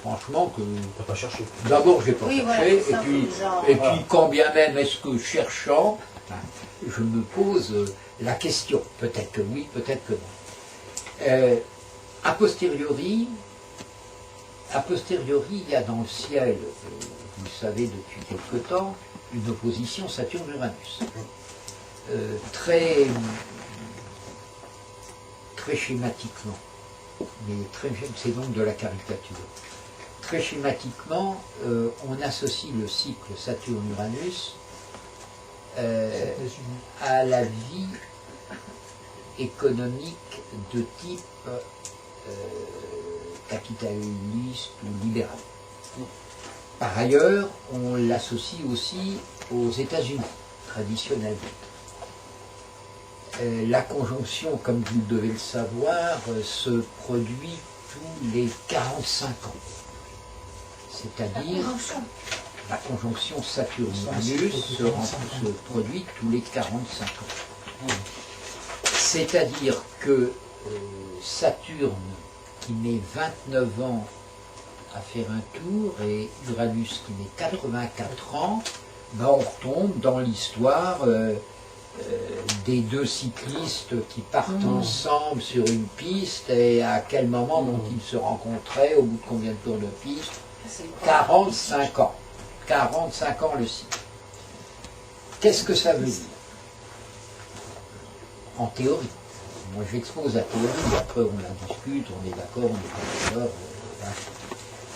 franchement, que T'as pas cherché. d'abord j'ai pas Oui, cherché, voilà, et puis quand bien même est-ce que cherchant, je me pose la question. Peut-être que oui, peut-être que non. A posteriori, il y a dans le ciel, vous le savez depuis quelque temps, une opposition Saturne-Uranus. Très schématiquement, mais c'est donc de la caricature. Très schématiquement, on associe le cycle Saturne-Uranus à la vie économique de type capitaliste ou libéral. Par ailleurs, on l'associe aussi aux États-Unis, traditionnellement. La conjonction, comme vous devez le savoir, se produit tous les 45 ans. C'est-à-dire, la conjonction Saturne-Uranus se produit tous les 45 ans. C'est-à-dire que Saturne, qui met 29 ans à faire un tour, et Uranus qui met 84 ans, ben on retombe dans l'histoire des deux cyclistes qui partent ensemble sur une piste, et à quel moment vont-ils se rencontrer, au bout de combien de tours de piste? 45 ans. 45 ans le cycle. Qu'est-ce que ça veut dire? En théorie. Moi j'expose la théorie, après on la discute, on est d'accord, on n'est pas d'accord.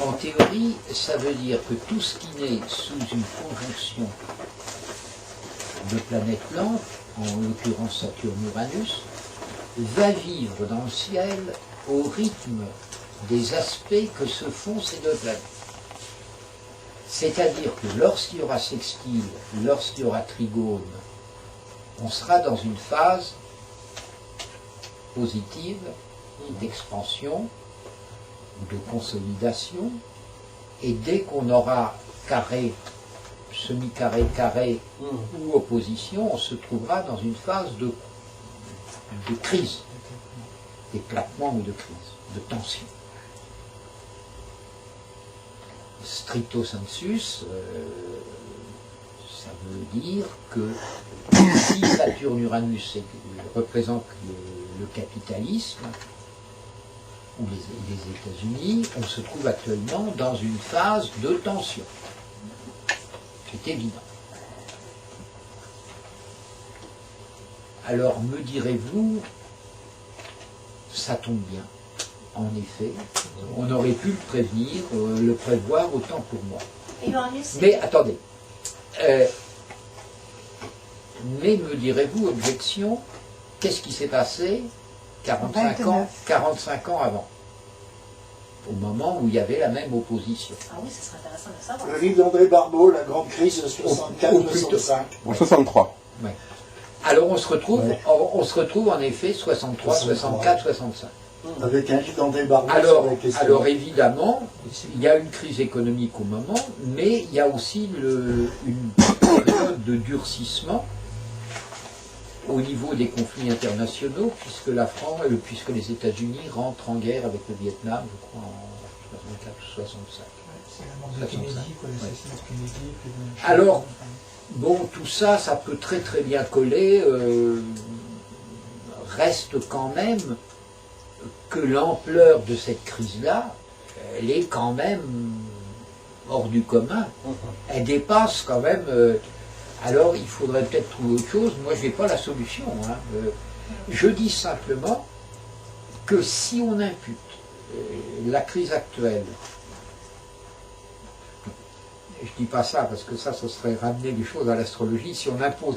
En théorie, ça veut dire que tout ce qui naît sous une conjonction de planètes lentes, en l'occurrence Saturne-Uranus, va vivre dans le ciel au rythme des aspects que se font ces deux planètes. C'est-à-dire que lorsqu'il y aura sextile, lorsqu'il y aura trigone, on sera dans une phase positive d'expansion, de consolidation, et dès qu'on aura carré, semi-carré, carré ou opposition, on se trouvera dans une phase de crise, d'éclatement ou de crise, de tension. Stricto sensus, ça veut dire que si Saturne-Uranus représente le capitalisme, ou les États-Unis, on se trouve actuellement dans une phase de tension. C'est évident. Alors, me direz-vous, ça tombe bien. En effet, on aurait pu le prévenir, le prévoir autant pour moi. Mais attendez. Mais me direz-vous, objection, qu'est-ce qui s'est passé 45 ans avant, au moment où il y avait la même opposition. Ah oui, ce serait intéressant de savoir. Le livre d'André Barbeau, La Grande Crise de 64-65. En 63. Ouais. Alors on se retrouve en effet 63, 64, 65. Avec un livre d'André Barbeau Alors, sur la question. alors évidemment, il y a une crise économique au moment, mais il y a aussi une période de durcissement au niveau des conflits internationaux, puisque les États-Unis rentrent en guerre avec le Vietnam, je crois, en 64 ou 65. C'est la mort de Kennedy, quoi, l'assassinat de Kennedy. Alors, bon, tout ça, ça peut très très bien coller, reste quand même que l'ampleur de cette crise-là, elle est quand même hors du commun. Elle dépasse quand même... alors, il faudrait peut-être trouver autre chose. Moi, je n'ai pas la solution. Hein. Je dis simplement que si on impute la crise actuelle, je ne dis pas ça parce que ça serait ramener les choses à l'astrologie, si on impose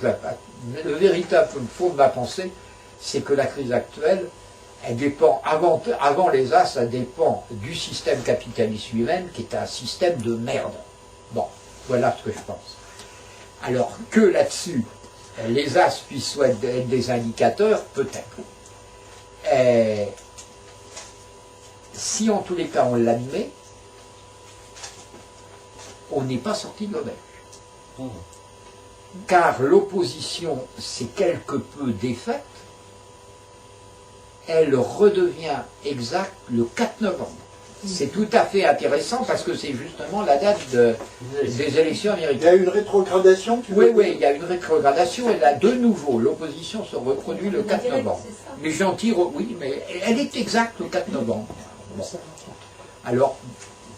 le véritable fond de ma pensée, c'est que la crise actuelle, elle dépend, avant les As, elle dépend du système capitaliste lui-même, qui est un système de merde. Bon, voilà ce que je pense. Alors que là-dessus, les As puissent être des indicateurs, peut-être. Si en tous les cas on l'admet, on n'est pas sorti de l'auberge. Car l'opposition s'est quelque peu défaite, elle redevient exacte le 4 novembre. C'est tout à fait intéressant parce que c'est justement la date des élections Il y américaines. a une rétrogradation, tu Oui, veux oui, dire il y a une rétrogradation et là, de nouveau, l'opposition se reproduit le 4 novembre. Les gentils, oui, mais elle est exacte le 4 novembre. Bon. Alors,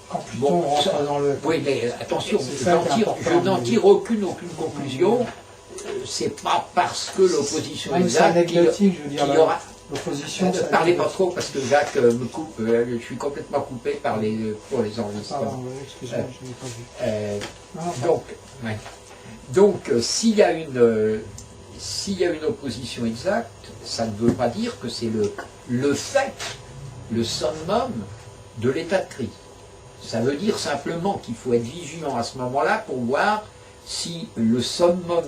Quand Pluton rentre dans le... oui, mais attention, C'est ça qui est important, je n'en tire aucune conclusion. C'est pas parce que l'opposition Non, est mais c'est exacte anecdotique, je veux dire, qu'il y aura... l'opposition... Ne parlez pas trop parce que Jacques me coupe, je suis complètement coupé pour les enregistrements. Pardon, excusez-moi, je n'ai pas vu. Non, Donc, s'il y a une opposition exacte, ça ne veut pas dire que c'est le fait, le summum de l'état de crise. Ça veut dire simplement qu'il faut être vigilant à ce moment-là pour voir si le summum,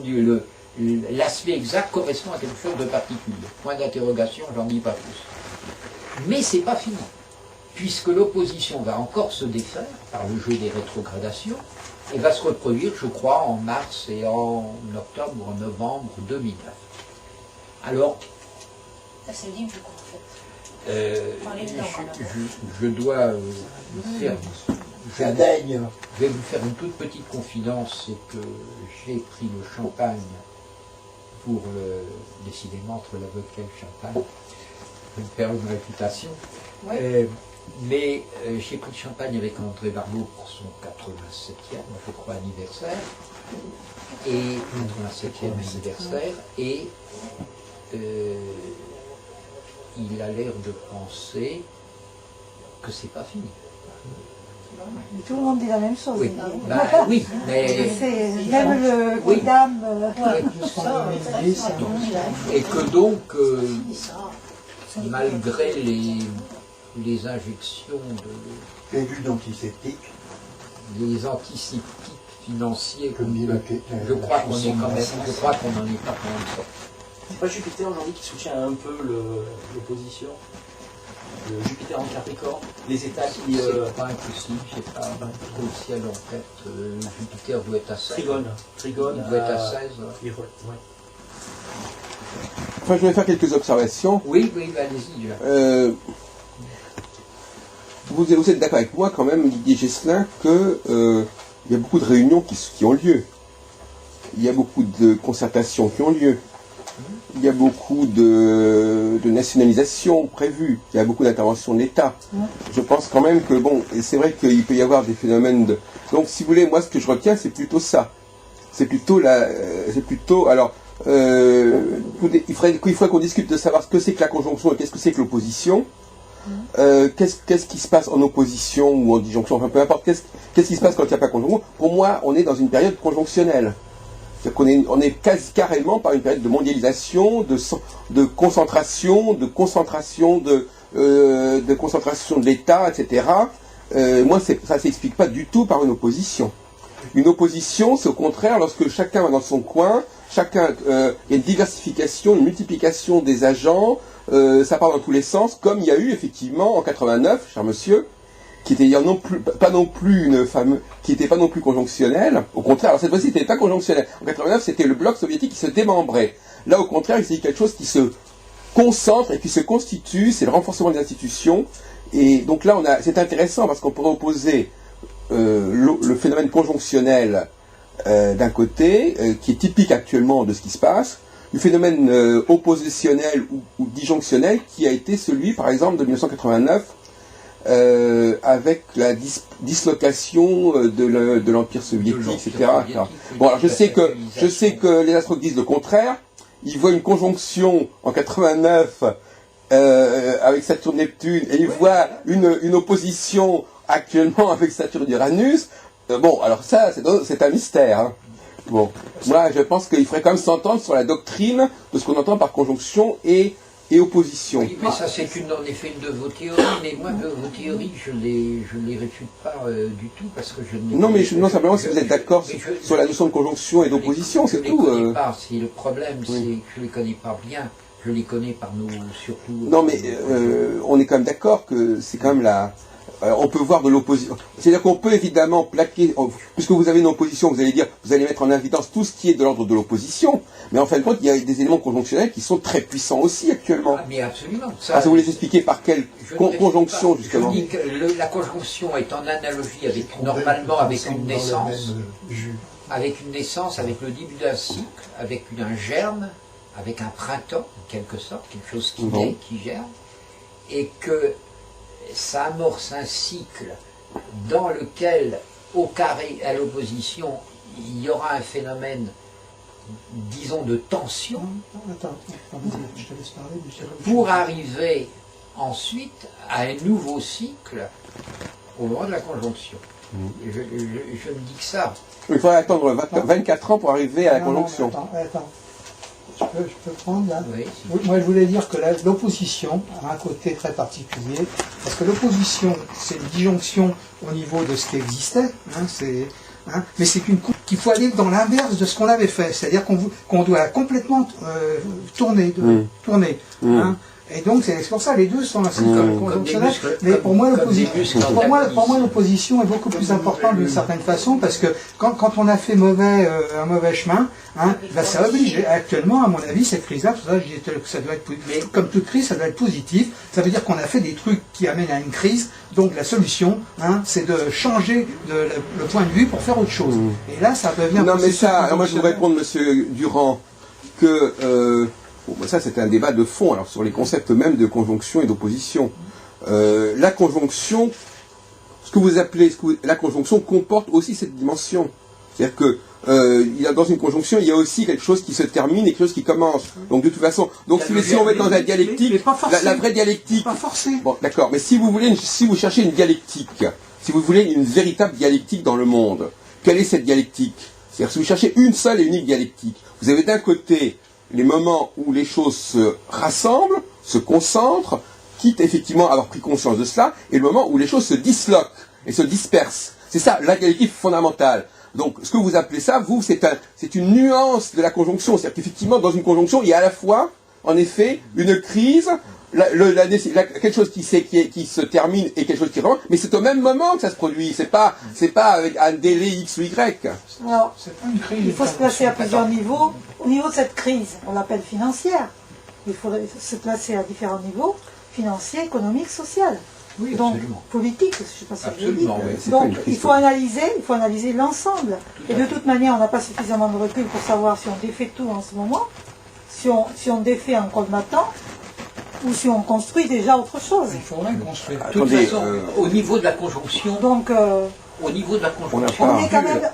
l'aspect exact correspond à quelque chose de particulier. Point d'interrogation, j'en dis pas plus. Mais c'est pas fini, puisque l'opposition va encore se défaire par le jeu des rétrogradations et va se reproduire, je crois, en mars et en octobre ou en novembre 2009. Alors, c'est le livre, en fait. Je dois faire... Je vais vous faire une toute petite confidence, c'est que j'ai pris le champagne pour décidément entre la vodka et le champagne. Je vais me faire une réputation. Ouais. Mais j'ai pris le champagne avec André Barbeau pour son 87e, je crois, anniversaire. Et 87e anniversaire. Et il a l'air de penser que c'est pas fini. Tout le monde dit la même chose. Oui, oui, mais... Même le Guidam... Et que donc, malgré les injections de bulles d'antiseptiques, les antiseptiques financiers, je crois qu'on est quand même, je crois qu'on n'en est pas quand même sorti. C'est pas Jupiter aujourd'hui qui soutient un peu l'opposition, le Jupiter en Capricorne, les États qui... C'est pas impossible, j'ai pas trop le ciel en tête. Jupiter doit être à 16. Trigone. Il doit être à 16. Ouais. Enfin, je vais faire quelques observations. Oui, allez-y. Vous êtes d'accord avec moi quand même, Didier Gesselin, que il y a beaucoup de réunions qui ont lieu. Il y a beaucoup de concertations qui ont lieu. Il y a beaucoup de nationalisations prévues. Il y a beaucoup d'interventions de l'État. Je pense quand même que, bon, et c'est vrai qu'il peut y avoir des phénomènes de... Donc, si vous voulez, moi, ce que je retiens, c'est plutôt ça. C'est plutôt alors, il faudrait qu'on discute de savoir ce que c'est que la conjonction et qu'est-ce que c'est que l'opposition. Qu'est-ce qui se passe en opposition ou en disjonction, enfin peu importe, qu'est-ce qui se passe quand il n'y a pas de conjonction. Pour moi, on est dans une période conjonctionnelle. C'est-à-dire qu'on est quasi carrément par une période de mondialisation, de concentration de l'État, etc. Moi, ça ne s'explique pas du tout par une opposition. Une opposition, c'est au contraire lorsque chacun va dans son coin, il y a une diversification, une multiplication des agents, ça part dans tous les sens, comme il y a eu effectivement en 89, cher monsieur, qui était pas non plus conjonctionnel. Au contraire, alors cette fois-ci, c'était pas conjonctionnel. En 89, c'était le bloc soviétique qui se démembrait. Là, au contraire, il s'agit de quelque chose qui se concentre et qui se constitue, c'est le renforcement des institutions. Et donc là, c'est intéressant parce qu'on pourrait opposer le phénomène conjonctionnel d'un côté, qui est typique actuellement de ce qui se passe, du phénomène oppositionnel ou disjonctionnel qui a été celui, par exemple, de 1989, avec la dislocation de l'Empire soviétique, etc. Bon, alors je sais que les astrologues disent le contraire. Ils voient une conjonction en 89 avec Saturne-Neptune et ils voient une opposition actuellement avec Saturne-Uranus. Bon, alors ça, c'est un mystère. Hein. Bon, moi, je pense qu'il faudrait quand même s'entendre sur la doctrine de ce qu'on entend par conjonction et opposition. Oui, mais ça, c'est en effet une de vos théories, mais moi, vos théories, je les réfute pas du tout, parce que je ne... Non, mais je demande simplement si vous êtes d'accord sur la notion de conjonction et d'opposition, c'est tout. Je ne les connais pas, le problème, c'est que je ne les connais pas bien, je les connais par nous, surtout... Non, mais on est quand même d'accord que c'est quand même on peut voir de l'opposition. C'est-à-dire qu'on peut évidemment plaquer, puisque vous avez une opposition, vous allez dire, vous allez mettre en évidence tout ce qui est de l'ordre de l'opposition, mais en fin de compte, il y a des éléments conjonctionnels qui sont très puissants aussi actuellement. Ah, mais absolument. Ça vous les expliquer par quelle conjonction, justement? Je dis que la conjonction est en analogie avec, normalement, avec une naissance, avec le début d'un cycle, avec un germe, avec un printemps, en quelque sorte, quelque chose qui naît, qui germe, et que ça amorce un cycle dans lequel, au carré, à l'opposition, il y aura un phénomène, disons, de tension, Attends, je te laisse parler. pour arriver ensuite à un nouveau cycle au moment de la conjonction. Je ne dis que ça. Il faudrait attendre 24 ans pour arriver à la conjonction. Attends. Je peux prendre là. Oui, Moi, je voulais dire que l'opposition a un côté très particulier, parce que l'opposition, c'est une disjonction au niveau de ce qui existait, mais c'est qu'il faut aller dans l'inverse de ce qu'on avait fait, c'est-à-dire qu'on doit complètement tourner. Et donc, c'est pour ça, les deux sont assez conjonctionnels. Mais pour moi, l'opposition est beaucoup plus importante d'une certaine façon, parce que quand on a fait un mauvais chemin, ça oblige. Actuellement, à mon avis, cette crise-là, ça doit être, mais comme toute crise, ça doit être positif. Ça veut dire qu'on a fait des trucs qui amènent à une crise. Donc, la solution, c'est de changer le point de vue pour faire autre chose. Et là, ça devient. Non, mais ça, alors moi, je voudrais répondre, monsieur Durand, que ça, c'est un débat de fond, alors sur les concepts même de conjonction et d'opposition. La conjonction, ce que vous appelez la conjonction comporte aussi cette dimension. C'est-à-dire que dans une conjonction, il y a aussi quelque chose qui se termine et quelque chose qui commence. Donc de toute façon, si on va être dans la dialectique, la vraie dialectique. Pas forcé. Bon, d'accord, mais si vous cherchez une dialectique, si vous voulez une véritable dialectique dans le monde, quelle est cette dialectique? C'est-à-dire si vous cherchez une seule et unique dialectique, vous avez d'un côté les moments où les choses se rassemblent, se concentrent, quitte effectivement à avoir pris conscience de cela, et le moment où les choses se disloquent et se dispersent. C'est ça, la dialectique fondamentale. Donc, ce que vous appelez ça, vous, c'est une nuance de la conjonction. C'est-à-dire qu'effectivement, dans une conjonction, il y a à la fois, en effet, une crise, quelque chose qui se termine et quelque chose qui rentre, mais c'est au même moment que ça se produit. C'est pas avec un délai X ou Y. Alors, C'est pas une crise. il faut se placer à plusieurs niveaux. Au niveau de cette crise, on l'appelle financière. Il faudrait se placer à différents niveaux, financier, économique, social. oui, Donc, absolument. politique, je ne sais pas si je le dis. Absolument, oui. Donc, il faut analyser l'ensemble. Et de toute manière, on n'a pas suffisamment de recul pour savoir si on défait tout en ce moment, si on défait en colmatant, ou si on construit déjà autre chose. Il faudrait construire. De toute façon, au niveau de la conjonction, Donc, au niveau de la conjonction,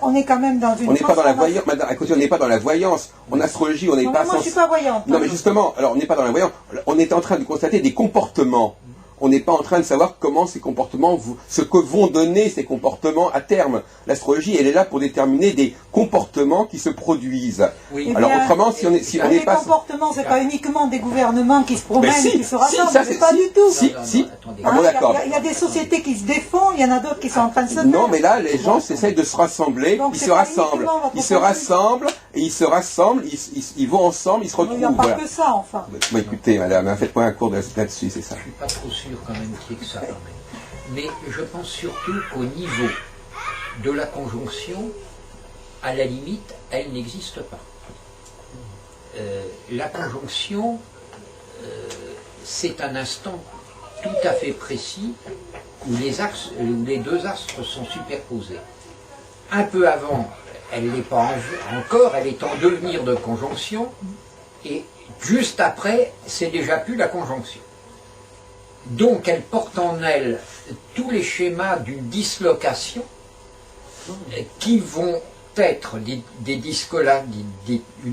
on est quand même dans une... On n'est pas dans la voyance, madame, à côté, on n'est pas dans la voyance. En astrologie, on n'est pas Moi, je ne suis pas voyante. Non, mais justement, alors, on n'est pas dans la voyance. On est en train de constater des comportements. On n'est pas en train de savoir comment ces comportements, ce que vont donner ces comportements à terme. L'astrologie, elle est là pour déterminer des comportements qui se produisent. oui. Alors autrement, si on n'est Les pas... comportements, c'est pas uniquement des gouvernements qui se promènent Mais si, et qui se rassemblent, ça, c'est pas du tout. Si, Non, non, si. non, attendez. Ah bon, d'accord. Il y a des sociétés qui se défont, il y en a d'autres qui sont en train de se Non, faire. mais là, les gens s'essayent de se rassembler, Donc, ils c'est se pas rassemblent, uniquement votre ils se point de vue. rassemblent, et ils se rassemblent, ils vont ensemble, ils se Il n'y a retrouvent. pas Voilà. que ça, enfin. Bon, écoutez, madame, faites-moi un cours là-dessus, c'est ça. Je ne suis pas trop sûr quand même qu'il y ait que ça quand même. Mais je pense surtout qu'au niveau de la conjonction, à la limite, elle n'existe pas. La conjonction, c'est un instant tout à fait précis où les deux astres sont superposés. Un peu avant, elle n'est pas encore, elle est en devenir de conjonction, et juste après, c'est déjà plus la conjonction. Donc elle porte en elle tous les schémas d'une dislocation qui vont être une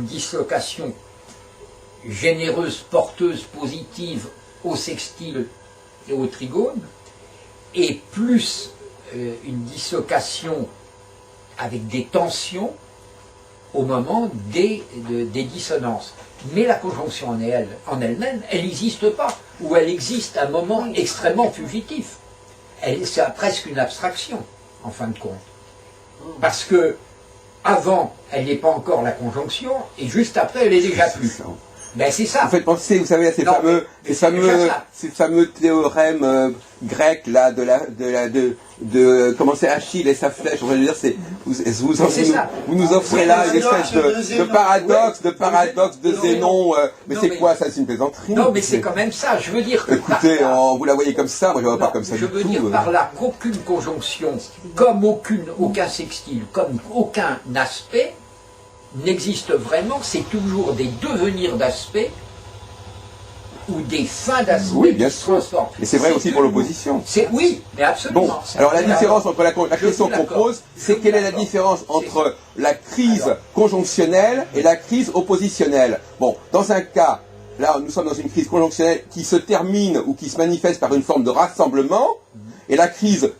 dislocation généreuse, porteuse, positive au sextile et au trigone, et plus une dislocation avec des tensions au moment des dissonances. Mais la conjonction en elle-même, elle n'existe pas, ou elle existe à un moment extrêmement fugitif. C'est presque une abstraction, en fin de compte. Parce que avant, elle n'est pas encore la conjonction, et juste après, elle est déjà plus. Ben c'est ça. Vous faites penser, vous savez, à ces Non, fameux, mais c'est déjà ça. ces fameux théorèmes grecs là de comment c'est Achille et sa flèche. On va dire, c'est vous nous offrez là une espèce de paradoxe de Zénon. Mais Non, c'est mais- quoi ça? C'est une plaisanterie. Non, mais c'est quand même ça. Je veux dire que Écoutez, par là- vous la voyez comme ça, moi je la vois Non, pas comme ça je du veux tout. dire par là qu'aucune conjonction, comme aucun sextile, comme aucun aspect, n'existe vraiment. C'est toujours des devenirs d'aspect ou des fins d'aspect Oui, bien qui se sûr. transforment. Et c'est vrai aussi pour toujours- l'opposition. Oui, mais absolument. Bon, alors la différence entre la Je question suis qu'on d'accord. pose, c'est quelle est la différence entre la crise conjonctionnelle et la crise oppositionnelle. Bon, dans un cas, là nous sommes dans une crise conjonctionnelle qui se termine ou qui se manifeste par une forme de rassemblement, et la crise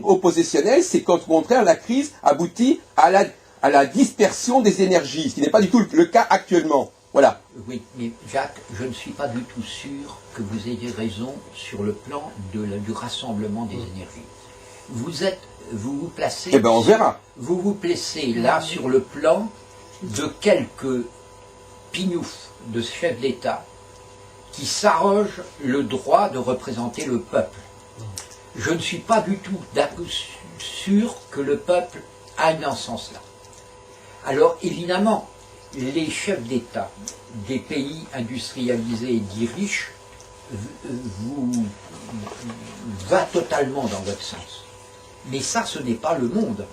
oppositionnelle, c'est qu'au contraire la crise aboutit à la dispersion des énergies, ce qui n'est pas du tout le cas actuellement. Voilà. Oui, mais Jacques, je ne suis pas du tout sûr que vous ayez raison sur le plan du rassemblement des énergies. Vous vous placez... Eh ben on verra. Vous vous placez là sur le plan de quelques pignoufs de chefs d'État qui s'arrogent le droit de représenter le peuple. Je ne suis pas du tout sûr que le peuple aille dans ce sens-là. Alors évidemment, les chefs d'État des pays industrialisés et dits riches va totalement dans votre sens. Mais ça, ce n'est pas le monde.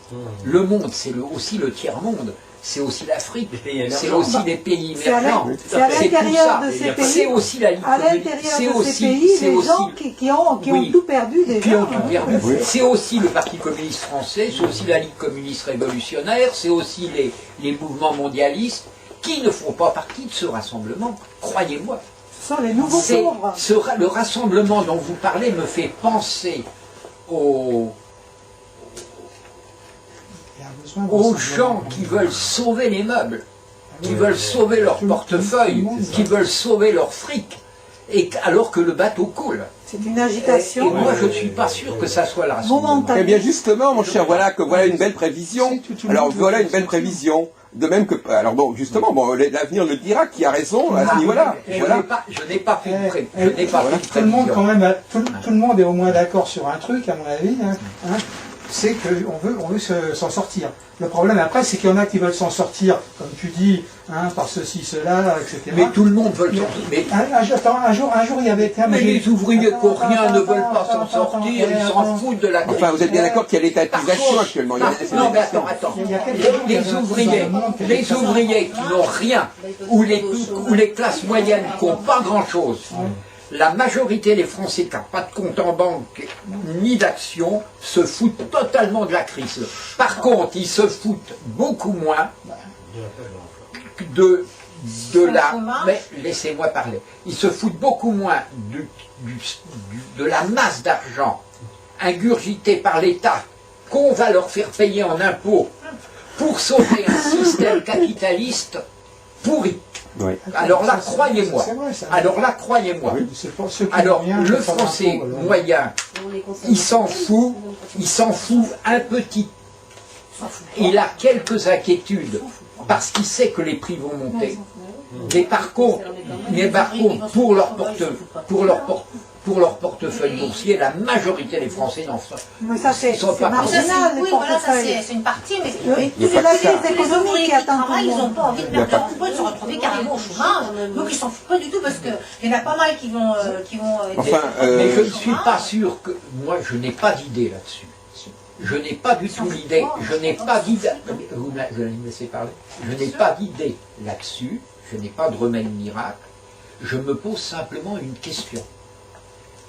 Le monde, c'est aussi le tiers-monde. C'est aussi l'Afrique, c'est aussi les pays C'est à émergents. c'est à l'intérieur de ces C'est pays. aussi la À l'intérieur de ces pays, c'est les aussi- gens qui ont Oui. tout perdu déjà. qui ont tout perdu. Oui. C'est aussi le Parti communiste français, c'est aussi la Ligue communiste révolutionnaire, c'est aussi les mouvements mondialistes qui ne font pas partie de ce rassemblement, croyez-moi. Ce sont les nouveaux pauvres. Le rassemblement dont vous parlez me fait penser aux Il y a besoin d'un gens rassemblement. qui veulent sauver les meubles, qui veulent sauver leur portefeuille, qui veulent sauver leur fric, alors que le bateau coule. C'est une Et agitation moi, je ne suis pas sûr que ça soit le rassemblement. momentanée. Eh bien justement, mon cher, voilà une belle prévision. Alors voilà une belle prévision. De même que, alors bon, justement, bon, l'avenir le dira, qui a raison à ce niveau-là. Je Voilà. n'ai pas fait de je n'ai pas fait de Tout le monde, prévision. quand même, tout le monde est au moins d'accord sur un truc, à mon avis, c'est qu'on veut s'en sortir. Le problème après, c'est qu'il y en a qui veulent s'en sortir, comme tu dis, par ceci, cela, etc. Mais tout le monde veut le sortir. Mais Un jour, il y avait... Mais les ouvriers pour rien ne veulent pas s'en sortir, ils s'en foutent de la crise. Enfin, vous êtes bien d'accord qu'il y a l'étatisation actuellement. Il y a Non, mais attends. Les ouvriers qui n'ont rien, ou les classes moyennes qui n'ont pas grand-chose, la majorité des Français qui n'ont pas de compte en banque ni d'action se foutent totalement de la crise. Par contre, ils se foutent beaucoup moins de la... Mais laissez-moi parler. Ils se foutent beaucoup moins de la masse d'argent ingurgitée par l'État qu'on va leur faire payer en impôts pour sauver un système capitaliste pourri. Oui. Alors là, croyez-moi. C'est vrai, ça. Alors là, croyez-moi. C'est pour ceux qui Alors, n'ont rien, le qui font français l'impôt, alors. moyen, il s'en fout un petit. Il a quelques inquiétudes parce qu'il sait que les prix vont monter. Mais par contre, pour leur portefeuille boursier, la majorité des Français n'en font. Mais ça, c'est sont pas marginal, les Oui, voilà, ça portefeuilles. c'est une partie, mais Il y a C'est pas la que ça. crise les économique ouvriers qui qui attend tout travaillent, le ils n'ont monde. pas envie de Il y a perdre pas- leur emploi, de se retrouver carrément au chômage. Donc ils s'en foutent pas du tout parce qu'il y en a pas mal qui vont Enfin, Mais je ne suis pas sûr que... Moi, je n'ai pas d'idée là-dessus. Je n'ai pas du tout l'idée. Je n'ai pas d'idée... Vous me laissez parler. Je n'ai pas d'idée là-dessus. Je n'ai pas de remède miracle. Je me pose simplement une question.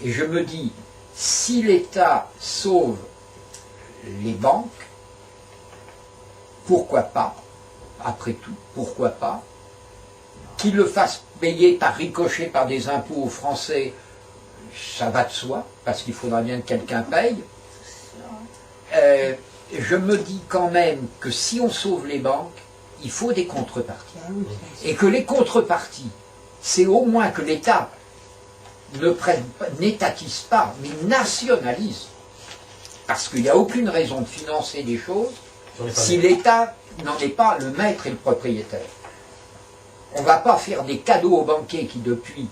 Et je me dis, si l'État sauve les banques, pourquoi pas, après tout, pourquoi pas, qu'il le fasse payer par ricochet par des impôts aux Français, ça va de soi, parce qu'il faudra bien que quelqu'un paye. Je me dis quand même que si on sauve les banques, il faut des contreparties. Et que les contreparties, c'est au moins que l'État n'étatise pas, mais nationalise. Parce qu'il n'y a aucune raison de financer des choses si l'État n'en est pas le maître et le propriétaire. On ne va pas faire des cadeaux aux banquiers qui, depuis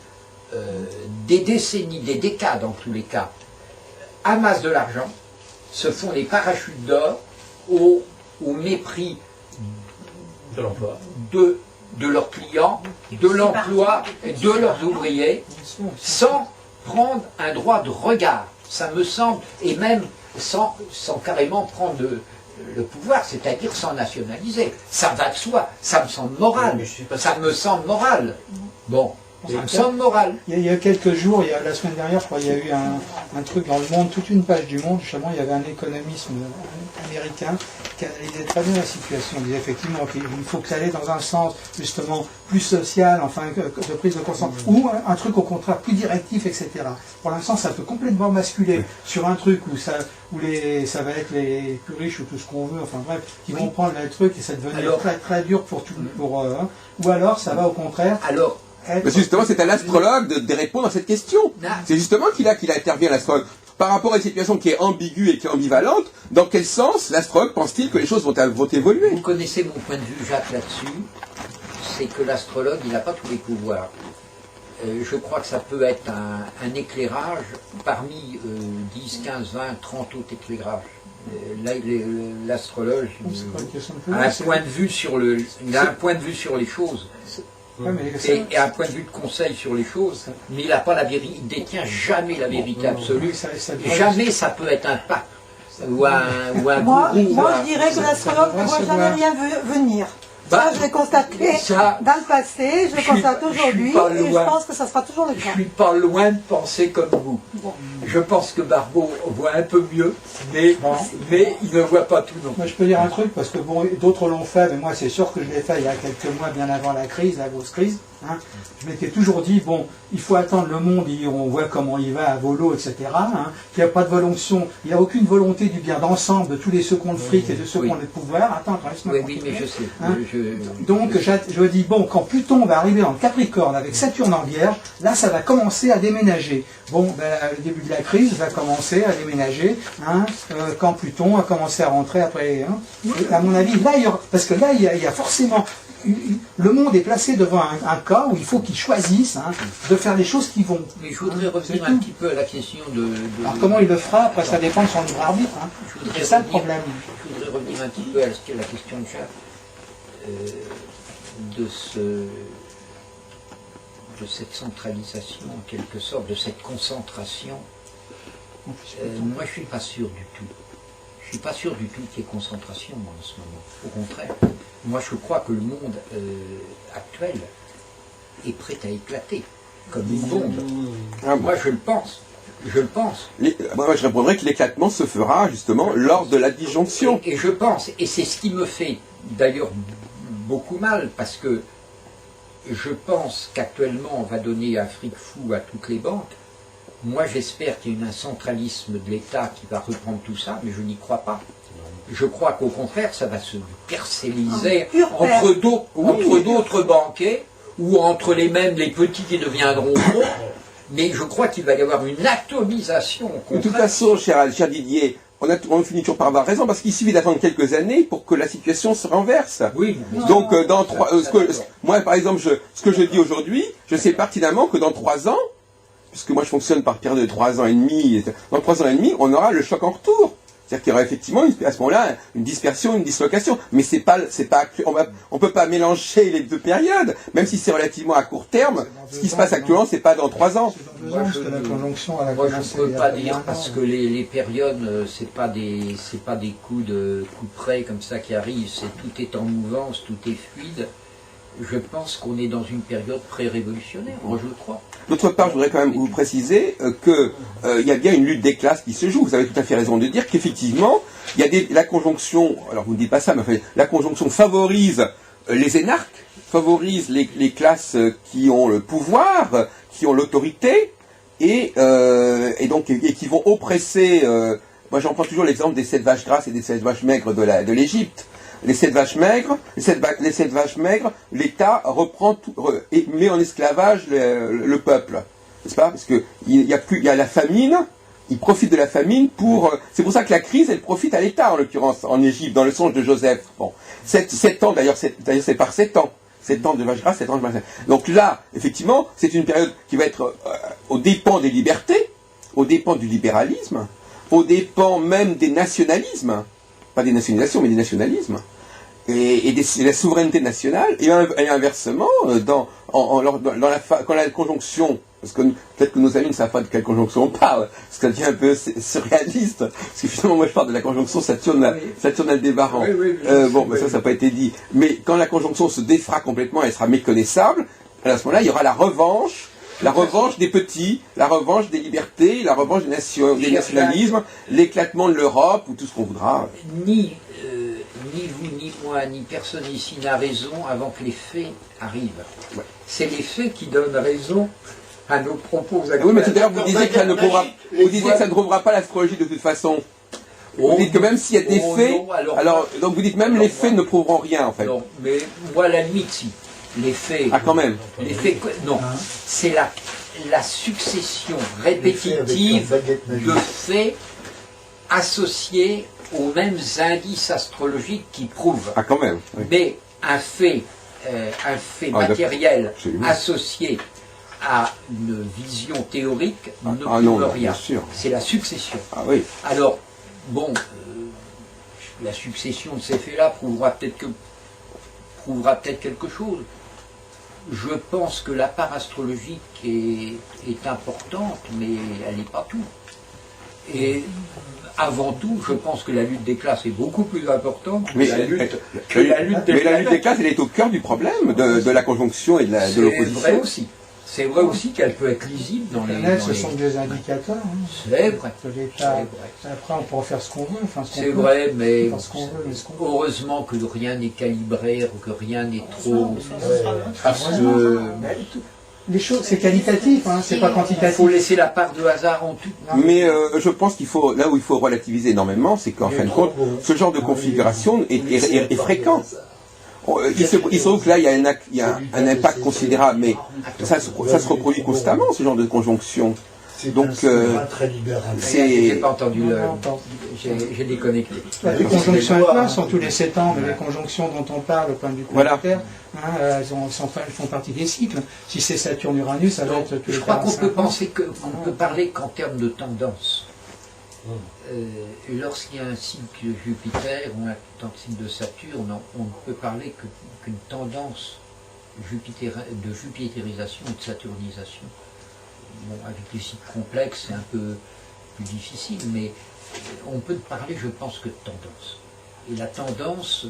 des décennies, des décades en tous les cas, amassent de l'argent, se font des parachutes d'or au mépris De l'emploi. de leurs clients, de l'emploi, de leurs ouvriers, sans prendre un droit de regard. Ça me semble, et même sans carrément prendre le pouvoir, c'est-à-dire sans nationaliser. Ça va de soi, ça me semble moral. Mais je suis pas Ça me semble moral. Bon, ça me semble moral. Il y a quelques jours, la semaine dernière, je crois, il y a eu un truc dans le Monde, toute une page du Monde, justement, il y avait un économiste américain qui analysait très bien la situation. Il disait effectivement qu'il faut aller dans un sens, justement, plus social, enfin, de prise de conscience, ou un truc au contraire plus directif, etc. Pour l'instant, ça peut complètement basculer sur un truc où ça va être les plus riches ou tout ce qu'on veut, enfin bref, qui vont prendre le truc et ça devenir très très dur pour tout, ou alors ça va au contraire. Alors, Mais justement, c'est à l'astrologue de répondre à cette question. C'est justement qu'il intervient, l'astrologue. Par rapport à une situation qui est ambiguë et qui est ambivalente, dans quel sens l'astrologue pense-t-il que les choses vont évoluer? vous connaissez mon point de vue, Jacques, là-dessus. C'est que l'astrologue, il n'a pas tous les pouvoirs. Je crois que ça peut être un éclairage parmi 10, 15, 20, 30 autres éclairages. Là, l'astrologue a un point de vue sur les choses. Et un point de vue de conseil sur les choses, mais il n'a pas la vérité, il ne détient jamais la vérité absolue. Jamais ça peut être un pape ou un Moi, gourou. je dirais que l'astrologue ne voit jamais rien venir. Ça, je l'ai constaté dans le passé, je le constate aujourd'hui, et je pense que ça sera toujours le cas. Je ne suis pas loin de penser comme vous. Bon. Je pense que Barbeau voit un peu mieux, mais il ne voit pas tout non plus. Moi, je peux dire un truc, parce que bon, d'autres l'ont fait, mais moi, c'est sûr que je l'ai fait il y a quelques mois, bien avant la grosse crise. Hein. Je m'étais toujours dit, bon, il faut attendre le monde, on voit comment il va à volo, etc. Hein. Il n'y a pas de volonté, il n'y a aucune volonté du bien d'ensemble de tous les ceux qui ont le fric et de ceux qui ont le pouvoir. Attends, oui, mais je sais. Hein. Donc, je dis, bon, quand Pluton va arriver en Capricorne avec Saturne en Vierge, là, ça va commencer à déménager. Bon, le début de la crise va commencer à déménager, hein, quand Pluton a commencé à rentrer après. Hein. Et à mon avis, là, parce que là, il y a forcément... Le monde est placé devant un cas où il faut qu'il choisisse de faire les choses qui vont. Mais je voudrais revenir un petit peu à la question de... Alors comment il le fera, après ça dépend de son libre arbitre. Hein. C'est ça le problème. Je voudrais revenir un petit peu à la question de Jacques, de cette centralisation, en quelque sorte, de cette concentration. Moi, je ne suis pas sûr du tout. Je ne suis pas sûr du tout qu'il y ait concentration en ce moment. Au contraire. Moi, je crois que le monde actuel est prêt à éclater, comme une bombe. Moi, je le pense. Moi, je répondrais que l'éclatement se fera, justement, lors de la disjonction. Et je pense, et c'est ce qui me fait, d'ailleurs, beaucoup mal, parce que je pense qu'actuellement, on va donner un fric fou à toutes les banques. Moi, j'espère qu'il y a un centralisme de l'État qui va reprendre tout ça, mais je n'y crois pas. Je crois qu'au contraire, ça va se parcelliser entre d'autres banquiers, ou entre les petits qui deviendront gros, mais je crois qu'il va y avoir une atomisation. De toute façon, cher Didier, on finit toujours par avoir raison, parce qu'il suffit d'attendre quelques années pour que la situation se renverse. Oui. Donc, moi, par exemple, ce que je dis aujourd'hui, je sais pertinemment que dans 3 ans, puisque moi je fonctionne par période de 3 ans et demi, dans 3 ans et demi, on aura le choc en retour. C'est-à-dire qu'il y aura effectivement à ce moment-là une dispersion, une dislocation. Mais on peut pas mélanger les deux périodes, même si c'est relativement à court terme. Ce qui se passe actuellement, c'est pas dans 3 ans. Moi, je ne peux pas dire parce que les périodes, c'est pas des coups de près comme ça qui arrivent. Tout est en mouvance, tout est fluide. Je pense qu'on est dans une période pré-révolutionnaire, moi je le crois. D'autre part, je voudrais quand même vous préciser qu'il y a bien une lutte des classes qui se joue. Vous avez tout à fait raison de dire qu'effectivement, il y a la conjonction, alors vous ne dites pas ça, mais enfin, la conjonction favorise les énarques, favorise les classes qui ont le pouvoir, qui ont l'autorité, et qui vont oppresser. Moi j'en prends toujours l'exemple des 7 vaches grasses et des 7 vaches maigres de l'Égypte. Les 7 vaches maigres, l'État reprend et met en esclavage le peuple, n'est-ce pas? Parce que il y a la famine, il profite de la famine c'est pour ça que la crise, elle profite à l'État, en l'occurrence, en Égypte, dans le songe de Joseph. Bon, 7 ans, d'ailleurs c'est par 7 ans. 7 ans de vache grasse, 7 ans de vache grasse. Donc là, effectivement, c'est une période qui va être aux dépens des libertés, aux dépens du libéralisme, aux dépens même des nationalismes, pas des nationalisations, mais des nationalismes, et de la souveraineté nationale, et inversement, quand la conjonction, parce que peut-être que nos amis ne savent pas de quelle conjonction on parle, parce que ça devient un peu surréaliste, parce que finalement moi je parle de la conjonction Saturne-Aldébaran. Bon, ça n'a pas été dit. Mais quand la conjonction se défera complètement, elle sera méconnaissable, à ce moment-là, il y aura la revanche des petits, la revanche des libertés, la revanche des nationalismes, l'éclatement de l'Europe, ou tout ce qu'on voudra. Ni vous, ni moi, ni personne ici n'a raison avant que les faits arrivent. Ouais. C'est les faits qui donnent raison à nos propos actuels. Oui, mais tout à l'heure, vous disiez que ça ne prouvera pas l'astrologie de toute façon. Vous dites que même s'il y a des faits, non, donc vous dites même les faits ne prouveront rien, en fait. Non, mais moi, à la limite, si. Les faits... Ah, quand même. Les faits... Non, c'est la succession répétitive de faits associés aux mêmes indices astrologiques qui prouvent. Ah, quand même. Oui. Mais un fait matériel absolument. Associé à une vision théorique ne prouve non, rien. bien sûr. C'est la succession. Ah oui. Alors, bon, la succession de ces faits-là prouvera peut-être quelque chose. Je pense que la part astrologique est importante, mais elle n'est pas tout. Et avant tout, je pense que la lutte des classes est beaucoup plus importante que la lutte des classes, elle est au cœur du problème de la conjonction et de l'opposition. C'est vrai aussi. C'est vrai aussi qu'elle peut être lisible dans les... Ce sont des indicateurs. C'est vrai. De l'État. Après, on pourra faire ce qu'on veut. Enfin, c'est vrai, mais veut. Heureusement que rien n'est calibré, que rien n'est trop... Parce les choses, c'est qualitatif, hein, c'est pas quantitatif. Il faut laisser la part de hasard en tout. Mais je pense qu'il faut, là où il faut relativiser énormément, c'est qu'en fin de compte, ce genre de configuration est fréquent. Il se trouve que là, il y a un impact considérable, mais ça se reproduit constamment, ce genre de conjonction. Donc, j'ai pas entendu j'ai déconnecté. Les conjonctions étoiles sont tous les 7 ans, mais les conjonctions dont on parle au point de vue planétaire, elles font partie des cycles. Si c'est Saturne-Uranus, ça va être tous les 45 ans. Je crois qu'on peut penser qu'on peut parler qu'en termes de tendance. Lorsqu'il y a un cycle Jupiter ou un cycle de Saturne, on ne peut parler qu'une tendance de jupitérisation ou de saturnisation. Bon, avec les cycles complexes, c'est un peu plus difficile, mais on peut parler, je pense, que de tendance. Et la tendance,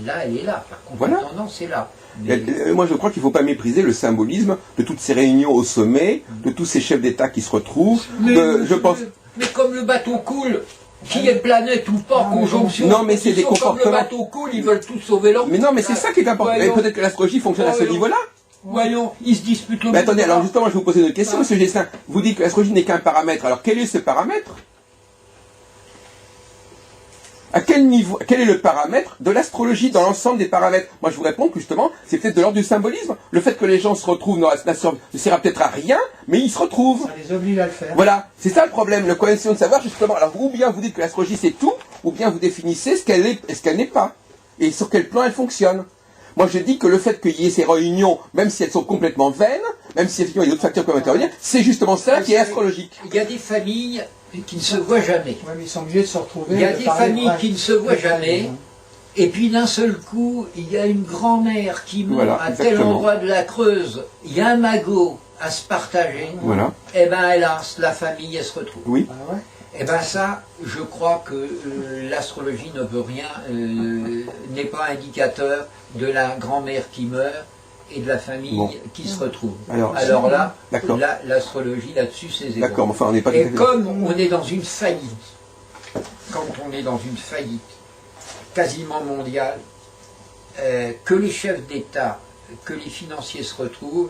là, elle est là. Par contre, la tendance est là. Mais... Moi, je crois qu'il ne faut pas mépriser le symbolisme de toutes ces réunions au sommet, de tous ces chefs d'État qui se retrouvent. Mais comme le bateau coule, qui est planète ou pas, conjonction, non, mais c'est des comportements. Comme le bateau coule, ils veulent tous sauver leur... Mais non, mais c'est ça qui est important. Peut-être que l'astrologie fonctionne à ce niveau-là. Voyons, ils se disputent le... Mais attendez, alors justement, je vais vous poser une autre question, monsieur Gessin. Vous dites que l'astrologie n'est qu'un paramètre. Alors, quel est ce paramètre? À quel niveau, quel est le paramètre de l'astrologie dans l'ensemble des paramètres? Moi, je vous réponds que justement, c'est peut-être de l'ordre du symbolisme. Le fait que les gens se retrouvent ne sert peut-être à rien, mais ils se retrouvent. Ça les oblige à le faire. Voilà, c'est ça le problème, la question de savoir justement. Alors, ou bien vous dites que l'astrologie c'est tout, ou bien vous définissez ce qu'elle est et ce qu'elle n'est pas, et sur quel plan elle fonctionne. Moi, je dis que le fait qu'il y ait ces réunions, même si elles sont complètement vaines, même si effectivement il y a d'autres facteurs qui peuvent intervenir, c'est justement ça qui est astrologique. Il y a des familles qui ne se voient jamais. Ouais, mais ils sont obligés de se retrouver. Il y a des familles qui ne se voient jamais, et puis d'un seul coup, il y a une grand-mère qui meurt à tel endroit de la Creuse, il y a un magot à se partager, et bien hélas, la famille, elle se retrouve. Oui. Et bien ça, je crois que l'astrologie ne veut rien, n'est pas indicateur de la grand-mère qui meurt et de la famille qui se retrouve. Alors là, l'astrologie là-dessus, c'est zéro. D'accord, enfin on n'est pas... Et comme on est dans une faillite, quasiment mondiale, que les chefs d'État, que les financiers se retrouvent,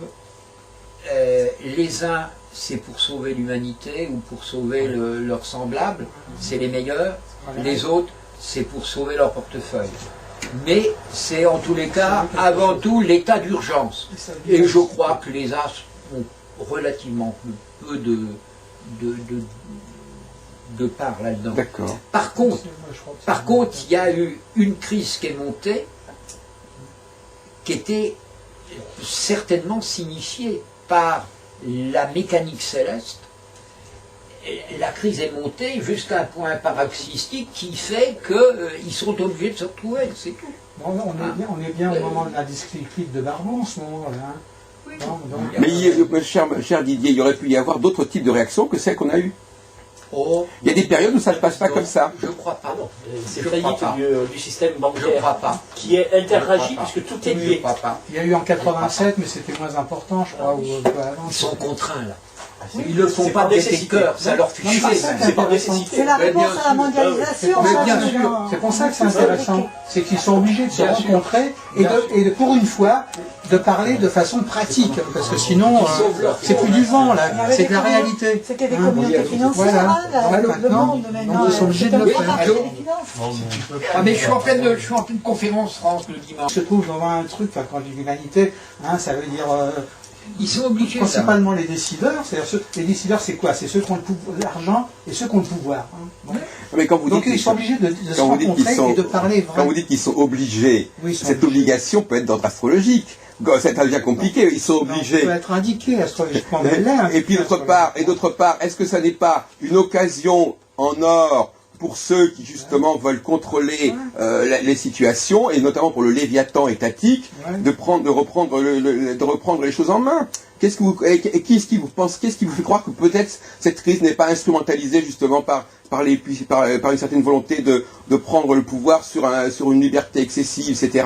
les uns c'est pour sauver l'humanité ou pour sauver leurs semblables, c'est les meilleurs, les autres c'est pour sauver leur portefeuille. Mais c'est en tous les cas avant tout l'état d'urgence. Et je crois que les astres ont relativement peu de part là-dedans. Par contre, il y a eu une crise qui est montée, qui était certainement signifiée par la mécanique céleste. La crise est montée jusqu'à un point paroxystique qui fait qu'ils sont obligés de se retrouver, c'est tout. Bon, on est bien au moment de la descriptive de Barbon en ce moment-là. Hein. Oui. Mais cher Didier, il y aurait pu y avoir d'autres types de réactions que celles qu'on a eues. Oh, Il y a des périodes où ça ne se passe pas comme ça. je crois pas. Ah non, c'est Je faillite crois pas. du système Je bancaire crois pas. qui est interagi Je crois pas. puisque tout est Je lié. crois pas. Il y a eu en 87, mais c'était moins important, je crois. Ou, Ils sont contraints là. Oui, Ils le font c'est pas par des nécessité. cœurs, ça leur fait Non, mais chier. c'est ça qui est C'est par intéressant. nécessité. C'est la Mais réponse bien à la mondialisation. Mais ça, bien c'est sûr, dans- c'est pour ça que c'est intéressant. C'est qu'ils sont obligés de se Bien sûr. rencontrer Bien sûr. pour une fois, de parler de façon pratique. Parce que sinon, c'est plus du vent, Il y là. avait C'est des de la communautés- réalité. C'était des Hein. communautés financières, Voilà. hein, Ouais, le maintenant, monde maintenant. ils sont obligés de c'est le un peu faire. marché Allô des finances. Ah mais je suis en pleine conférence France le dimanche. On se trouve devant un truc, enfin, quand je dis l'humanité, hein, ça veut dire Ils sont obligés. principalement les décideurs. C'est-à-dire les décideurs, c'est quoi? C'est ceux qui ont l'argent et ceux qui ont le pouvoir. Hein. Bon. Mais quand vous Donc dites ils sont obligés de se quand vous dites qu'ils rencontrer sont- et de parler Quand vraiment. vous dites qu'ils sont obligés, Oui, ils sont cette obligés. obligation peut être d'ordre astrologique. Ça devient compliqué, ils sont Non, obligés. peut être indiqué astrologiquement. mais elle l'est, hein. Et puis d'autre part, est-ce que ça n'est pas une occasion en or pour ceux qui justement veulent contrôler les situations, et notamment pour le Léviathan étatique, Ouais. de reprendre les choses en main? Qu'est-ce qui vous fait croire que peut-être cette crise n'est pas instrumentalisée justement par une certaine volonté de prendre le pouvoir sur une liberté excessive, etc.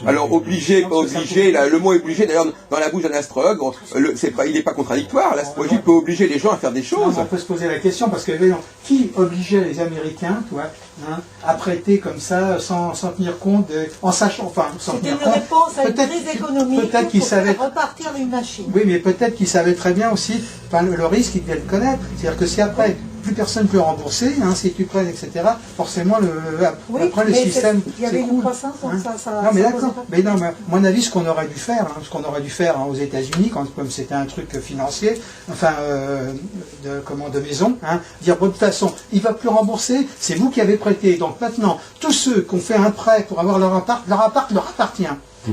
Alors obligé, pas obligé, là, le mot obligé, d'ailleurs dans la bouche d'un astrologue, il n'est pas contradictoire. L'astrologie peut obliger les gens à faire des Non, choses. mais on peut se poser la question, parce que voyons, qui obligeait les Américains, hein, à prêter comme ça, sans tenir compte, en sachant, enfin, sans C'était tenir une compte. réponse à une Peut-être- crise économique peut-être qu'ils pour savaient- faire repartir une machine. Oui, mais peut-être qu'ils savaient très bien aussi, enfin, le risque, ils devaient le connaître. C'est-à-dire que si après, plus personne peut rembourser, hein, si tu prêtes, etc., forcément, Oui, après le mais système, il y avait une cool, croissance, donc hein. ça Non, mais ça d'accord. posait pas Mais non, mais à mon avis, ce qu'on aurait dû faire, aux États-Unis, comme c'était un truc financier, enfin, de maison, hein, dire, bon, de toute façon, il va plus rembourser, c'est vous qui avez prêté. Donc maintenant, tous ceux qui ont fait un prêt pour avoir leur appart leur appartient.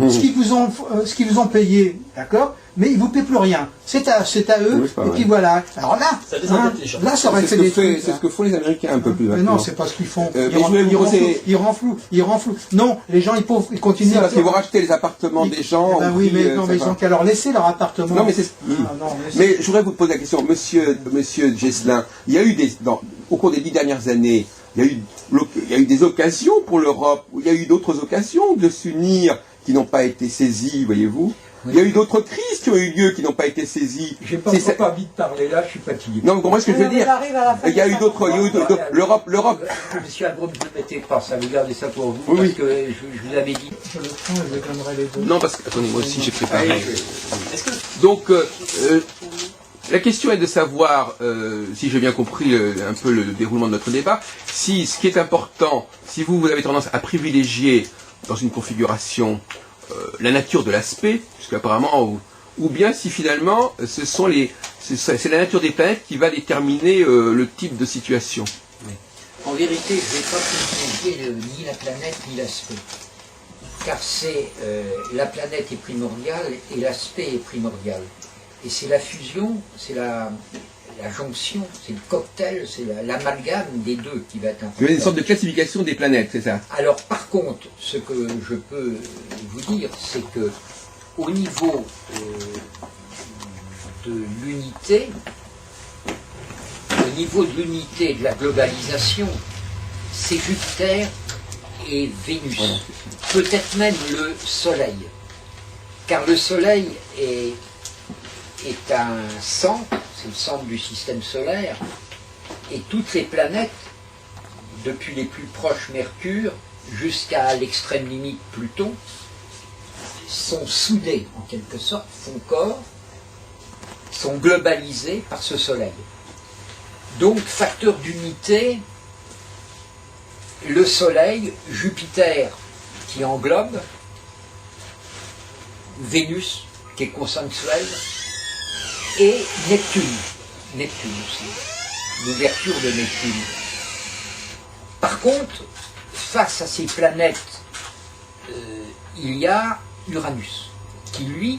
Ce qu'ils vous ont payé, d'accord, mais ils vous paient plus rien. C'est à eux, Oui, c'est pas et vrai. puis voilà. Alors là, Ça désendette les gens. là, ça aurait C'est fait ce des que fait- trucs. c'est ce que font les Américains un peu plus Mais maintenant. non, c'est pas ce qu'ils font. mais je voulais vous poser- Ils renflouent. Non, les gens, ils continuent Si, parce qu'ils vont racheter les appartements des gens. Eh ben au oui, prix, mais non, mais ils ça va. ont qu'à leur laisser leur appartement. Non, mais c'est. Ah, non, Mais je voudrais vous poser la question, monsieur Gesselin, il y a eu au cours des 10 dernières années, il y a eu des occasions pour l'Europe, il y a eu d'autres occasions de s'unir qui n'ont pas été saisies, voyez-vous. Oui. Il y a eu d'autres crises qui ont eu lieu qui n'ont pas été saisies. J'ai pas C'est trop envie de parler là, je suis fatigué. Non, vous comprenez ce que je veux dire? J'arrive à la fin Il y a de eu ça. d'autres, l'Europe. Monsieur Agro, ne le mettez pas, ça, vous gardez ça pour vous, Oui, parce oui. que je vous avais dit. Je le prends et je donnerai les deux. Non, parce que, attendez, moi aussi j'ai préparé. Allez, je- Est-ce que Donc, la question est de savoir, si j'ai bien compris un peu le déroulement de notre débat, si ce qui est important, si vous avez tendance à privilégier dans une configuration la nature de l'aspect, puisqu'apparemment, ou bien si finalement c'est la nature des planètes qui va déterminer le type de situation. En vérité, je ne vais pas privilégier ni la planète ni l'aspect. Car la planète est primordiale et l'aspect est primordial. Et c'est la fusion, c'est la jonction, c'est le cocktail, c'est l'amalgame des deux qui va être important. Il y a une sorte de classification des planètes, c'est ça? Alors par contre, ce que je peux vous dire, c'est que au niveau de l'unité, de la globalisation, c'est Jupiter et Vénus, Voilà. peut-être même le Soleil, car le Soleil est un centre, c'est le centre du système solaire, et toutes les planètes, depuis les plus proches Mercure jusqu'à l'extrême limite Pluton, sont soudées en quelque sorte, font corps, sont globalisées par ce Soleil. Donc, facteur d'unité, le Soleil, Jupiter qui englobe, Vénus qui est consensuelle, et Neptune aussi, l'ouverture de Neptune. Par contre, face à ces planètes il y a Uranus, qui lui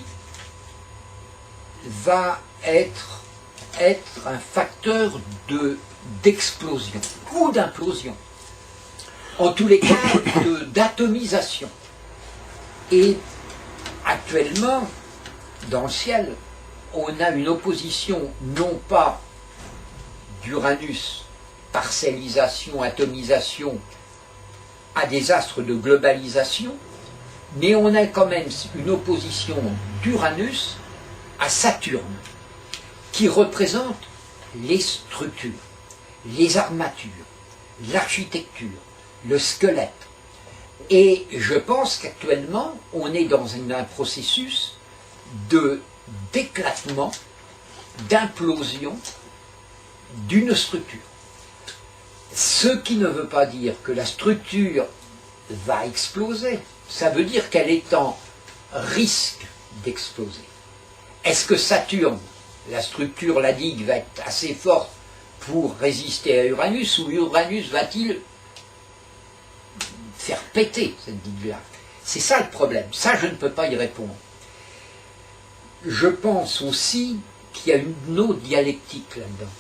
va être un facteur d'explosion ou d'implosion, en tous les cas d'atomisation. Et actuellement, dans le ciel, on a une opposition non pas d'Uranus, parcellisation, atomisation, à des astres de globalisation, mais on a quand même une opposition d'Uranus à Saturne, qui représente les structures, les armatures, l'architecture, le squelette. Et je pense qu'actuellement, on est dans un processus d'éclatement, d'implosion d'une structure. Ce qui ne veut pas dire que la structure va exploser, ça veut dire qu'elle est en risque d'exploser. Est-ce que Saturne, la structure, la digue, va être assez forte pour résister à Uranus, ou Uranus va-t-il faire péter cette digue-là? C'est ça le problème. Ça, je ne peux pas y répondre. Je pense aussi qu'il y a une autre dialectique là-dedans.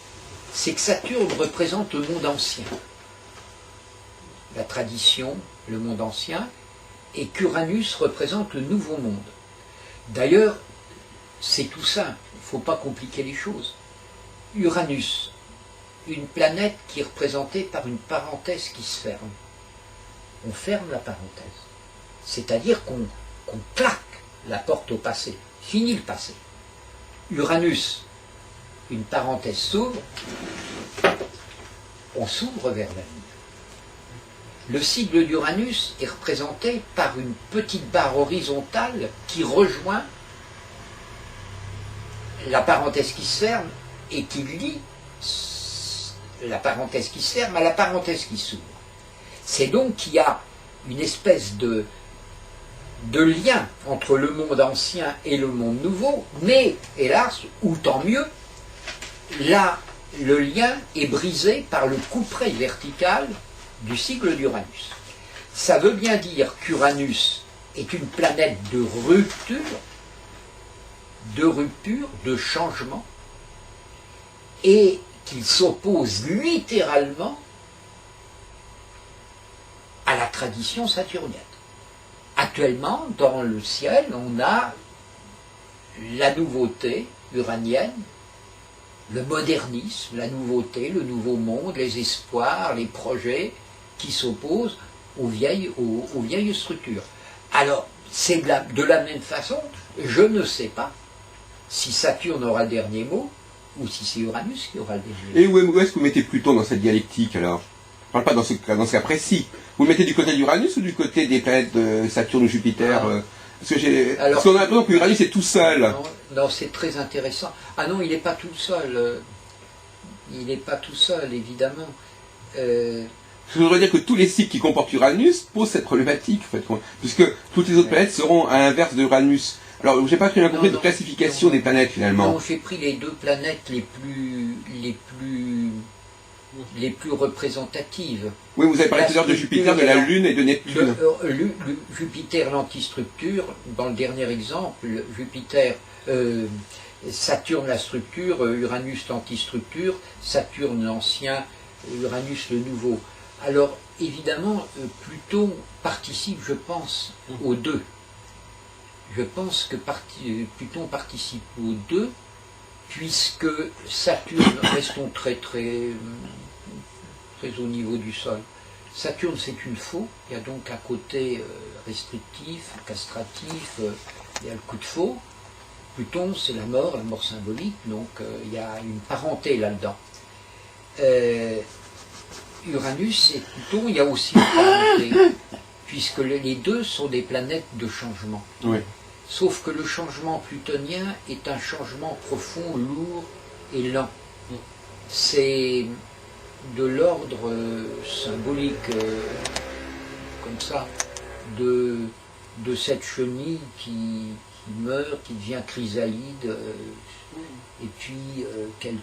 C'est que Saturne représente le monde ancien, la tradition, le monde ancien, et qu'Uranus représente le nouveau monde. D'ailleurs, c'est tout simple, il ne faut pas compliquer les choses. Uranus, une planète qui est représentée par une parenthèse qui se ferme. On ferme la parenthèse. C'est-à-dire qu'on claque la porte au passé. Fini le passé. Uranus, une parenthèse s'ouvre, on s'ouvre vers l'avenir. Le sigle d'Uranus est représenté par une petite barre horizontale qui rejoint la parenthèse qui se ferme et qui lie la parenthèse qui se ferme à la parenthèse qui s'ouvre. C'est donc qu'il y a une espèce de lien entre le monde ancien et le monde nouveau, mais, hélas, ou tant mieux, là, le lien est brisé par le couperet vertical du sigle d'Uranus. Ça veut bien dire qu'Uranus est une planète de rupture, de changement, et qu'il s'oppose littéralement à la tradition saturnienne. Actuellement, dans le ciel, on a la nouveauté uranienne, le modernisme, la nouveauté, le nouveau monde, les espoirs, les projets qui s'opposent aux vieilles structures. Alors, c'est de la même façon, je ne sais pas si Saturne aura le dernier mot ou si c'est Uranus qui aura le dernier mot. Et où est-ce que vous mettez Pluton dans cette dialectique alors? Je ne parle pas dans ce cas précis. Vous le mettez du côté d'Uranus ou du côté des planètes de Saturne ou Jupiter? Parce qu'on a l'impression que Uranus est tout seul. Non, c'est très intéressant. Ah non, il n'est pas tout seul. Il n'est pas tout seul, évidemment. Je voudrais dire que tous les cycles qui comportent Uranus posent cette problématique, en fait, puisque toutes les autres planètes seront à l'inverse d'Uranus. Alors, j'ai pas très bien compris de classification des planètes, finalement. Non, j'ai pris les deux planètes les plus représentatives. Oui, vous avez parlé tout à l'heure de Jupiter, de la Lune et de Neptune. Jupiter, l'antistructure, dans le dernier exemple, Jupiter, Saturne, la structure, Uranus, l'antistructure, Saturne, l'ancien, Uranus, le nouveau. Alors, évidemment, Pluton participe, je pense, aux deux. Je pense que Pluton participe aux deux, puisque Saturne, restons très au niveau du sol, Saturne c'est une faux, il y a donc un côté restrictif, castratif, il y a le coup de faux. Pluton c'est la mort symbolique, donc il y a une parenté là-dedans. Uranus et Pluton, il y a aussi une parenté, puisque les deux sont des planètes de changement. Oui. Sauf que le changement plutonien est un changement profond, lourd et lent. C'est de l'ordre symbolique, comme ça, de cette chenille qui meurt, qui devient chrysalide, et puis je ne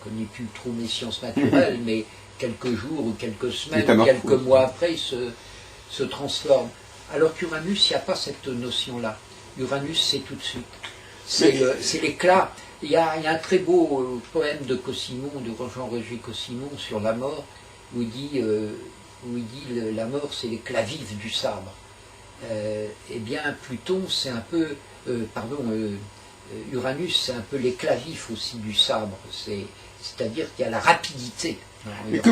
connais plus trop mes sciences naturelles, mais quelques jours ou quelques semaines, ou quelques mois après, se transforme. Alors qu'Uranus, il n'y a pas cette notion-là. Uranus, c'est tout de suite. C'est l'éclat. Il y a un très beau poème de Cossimon, de Jean-Roger Cossimon, sur la mort, où il dit la mort, c'est l'éclat vif du sabre. Eh bien, Pluton, c'est un peu... Uranus, c'est un peu l'éclat vif aussi du sabre. C'est-à-dire qu'il y a la rapidité. Mais que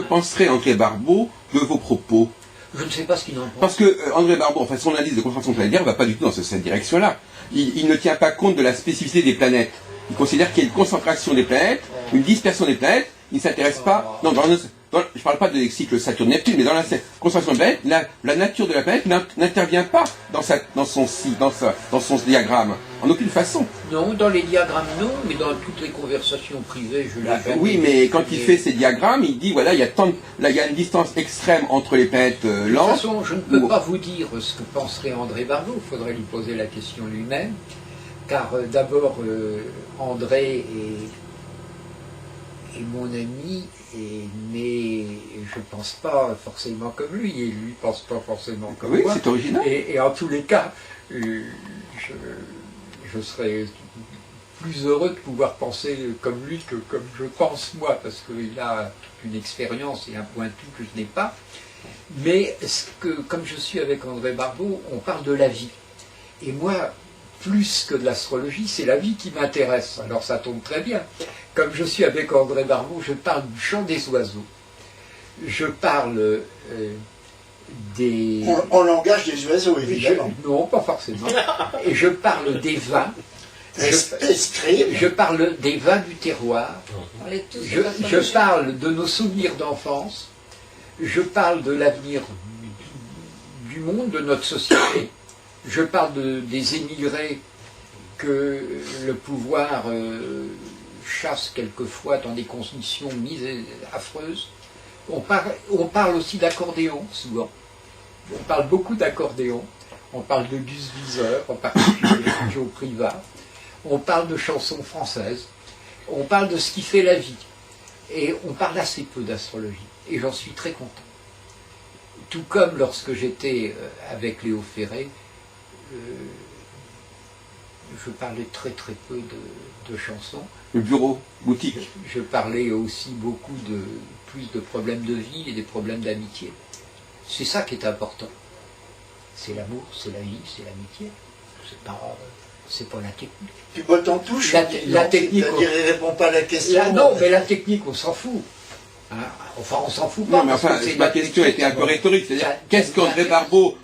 penserait André Barbeau de vos propos? Je ne sais pas ce qu'il en pense. Parce que André Barbeau, enfin, son analyse de concentration planétaire ne va pas du tout dans cette direction-là. Il ne tient pas compte de la spécificité des planètes. Il considère qu'il y a une concentration des planètes, une dispersion des planètes. Il ne s'intéresse pas... Non, je ne parle pas des cycles Saturne-Neptune, mais dans la concentration des planètes, la nature de la planète n'intervient pas dans son diagramme, en aucune façon. Non, dans les diagrammes, non, mais dans toutes les conversations privées, je l'ai jamais Oui, mais quand il fait ses diagrammes, il dit, voilà, il y a une distance extrême entre les planètes lentes. De toute façon, je ne peux pas vous dire ce que penserait André Barbeau, il faudrait lui poser la question lui-même, car d'abord, André est mon ami, mais je ne pense pas forcément comme lui, et lui ne pense pas forcément comme moi. Oui, c'est original. Et en tous les cas, je serais plus heureux de pouvoir penser comme lui que comme je pense moi, parce qu'il a une expérience et un pointu que je n'ai pas. Mais comme je suis avec André Barbeau, on parle de la vie. Et moi, plus que de l'astrologie, c'est la vie qui m'intéresse. Alors ça tombe très bien. Comme je suis avec André Barbeau, je parle du chant des oiseaux. Je parle des... En langage des oiseaux, évidemment. Non, pas forcément. Et je parle des vins. Escrime. Je parle des vins du terroir. Je parle de nos souvenirs d'enfance. Je parle de l'avenir du monde, de notre société. Je parle des émigrés que le pouvoir chasse quelquefois dans des conditions affreuses. On parle aussi d'accordéon, souvent. On parle beaucoup d'accordéon. On parle de Gus Viseur, en particulier, Joe Privat. On parle de chansons françaises. On parle de ce qui fait la vie. Et on parle assez peu d'astrologie. Et j'en suis très content. Tout comme lorsque j'étais avec Léo Ferré, je parlais très très peu de chansons. Le bureau, boutique. Je parlais aussi beaucoup plus de problèmes de vie et des problèmes d'amitié. C'est ça qui est important. C'est l'amour, c'est la vie, c'est l'amitié. C'est pas la technique. Tu bottes en touche. La technique. C'est-à-dire, il répond pas à la question. Non, mais la technique, on s'en fout. Hein, enfin, on s'en fout pas. Non, mais enfin, ma question était un peu rhétorique. C'est-à-dire, qu'est-ce qu'André Barbeau,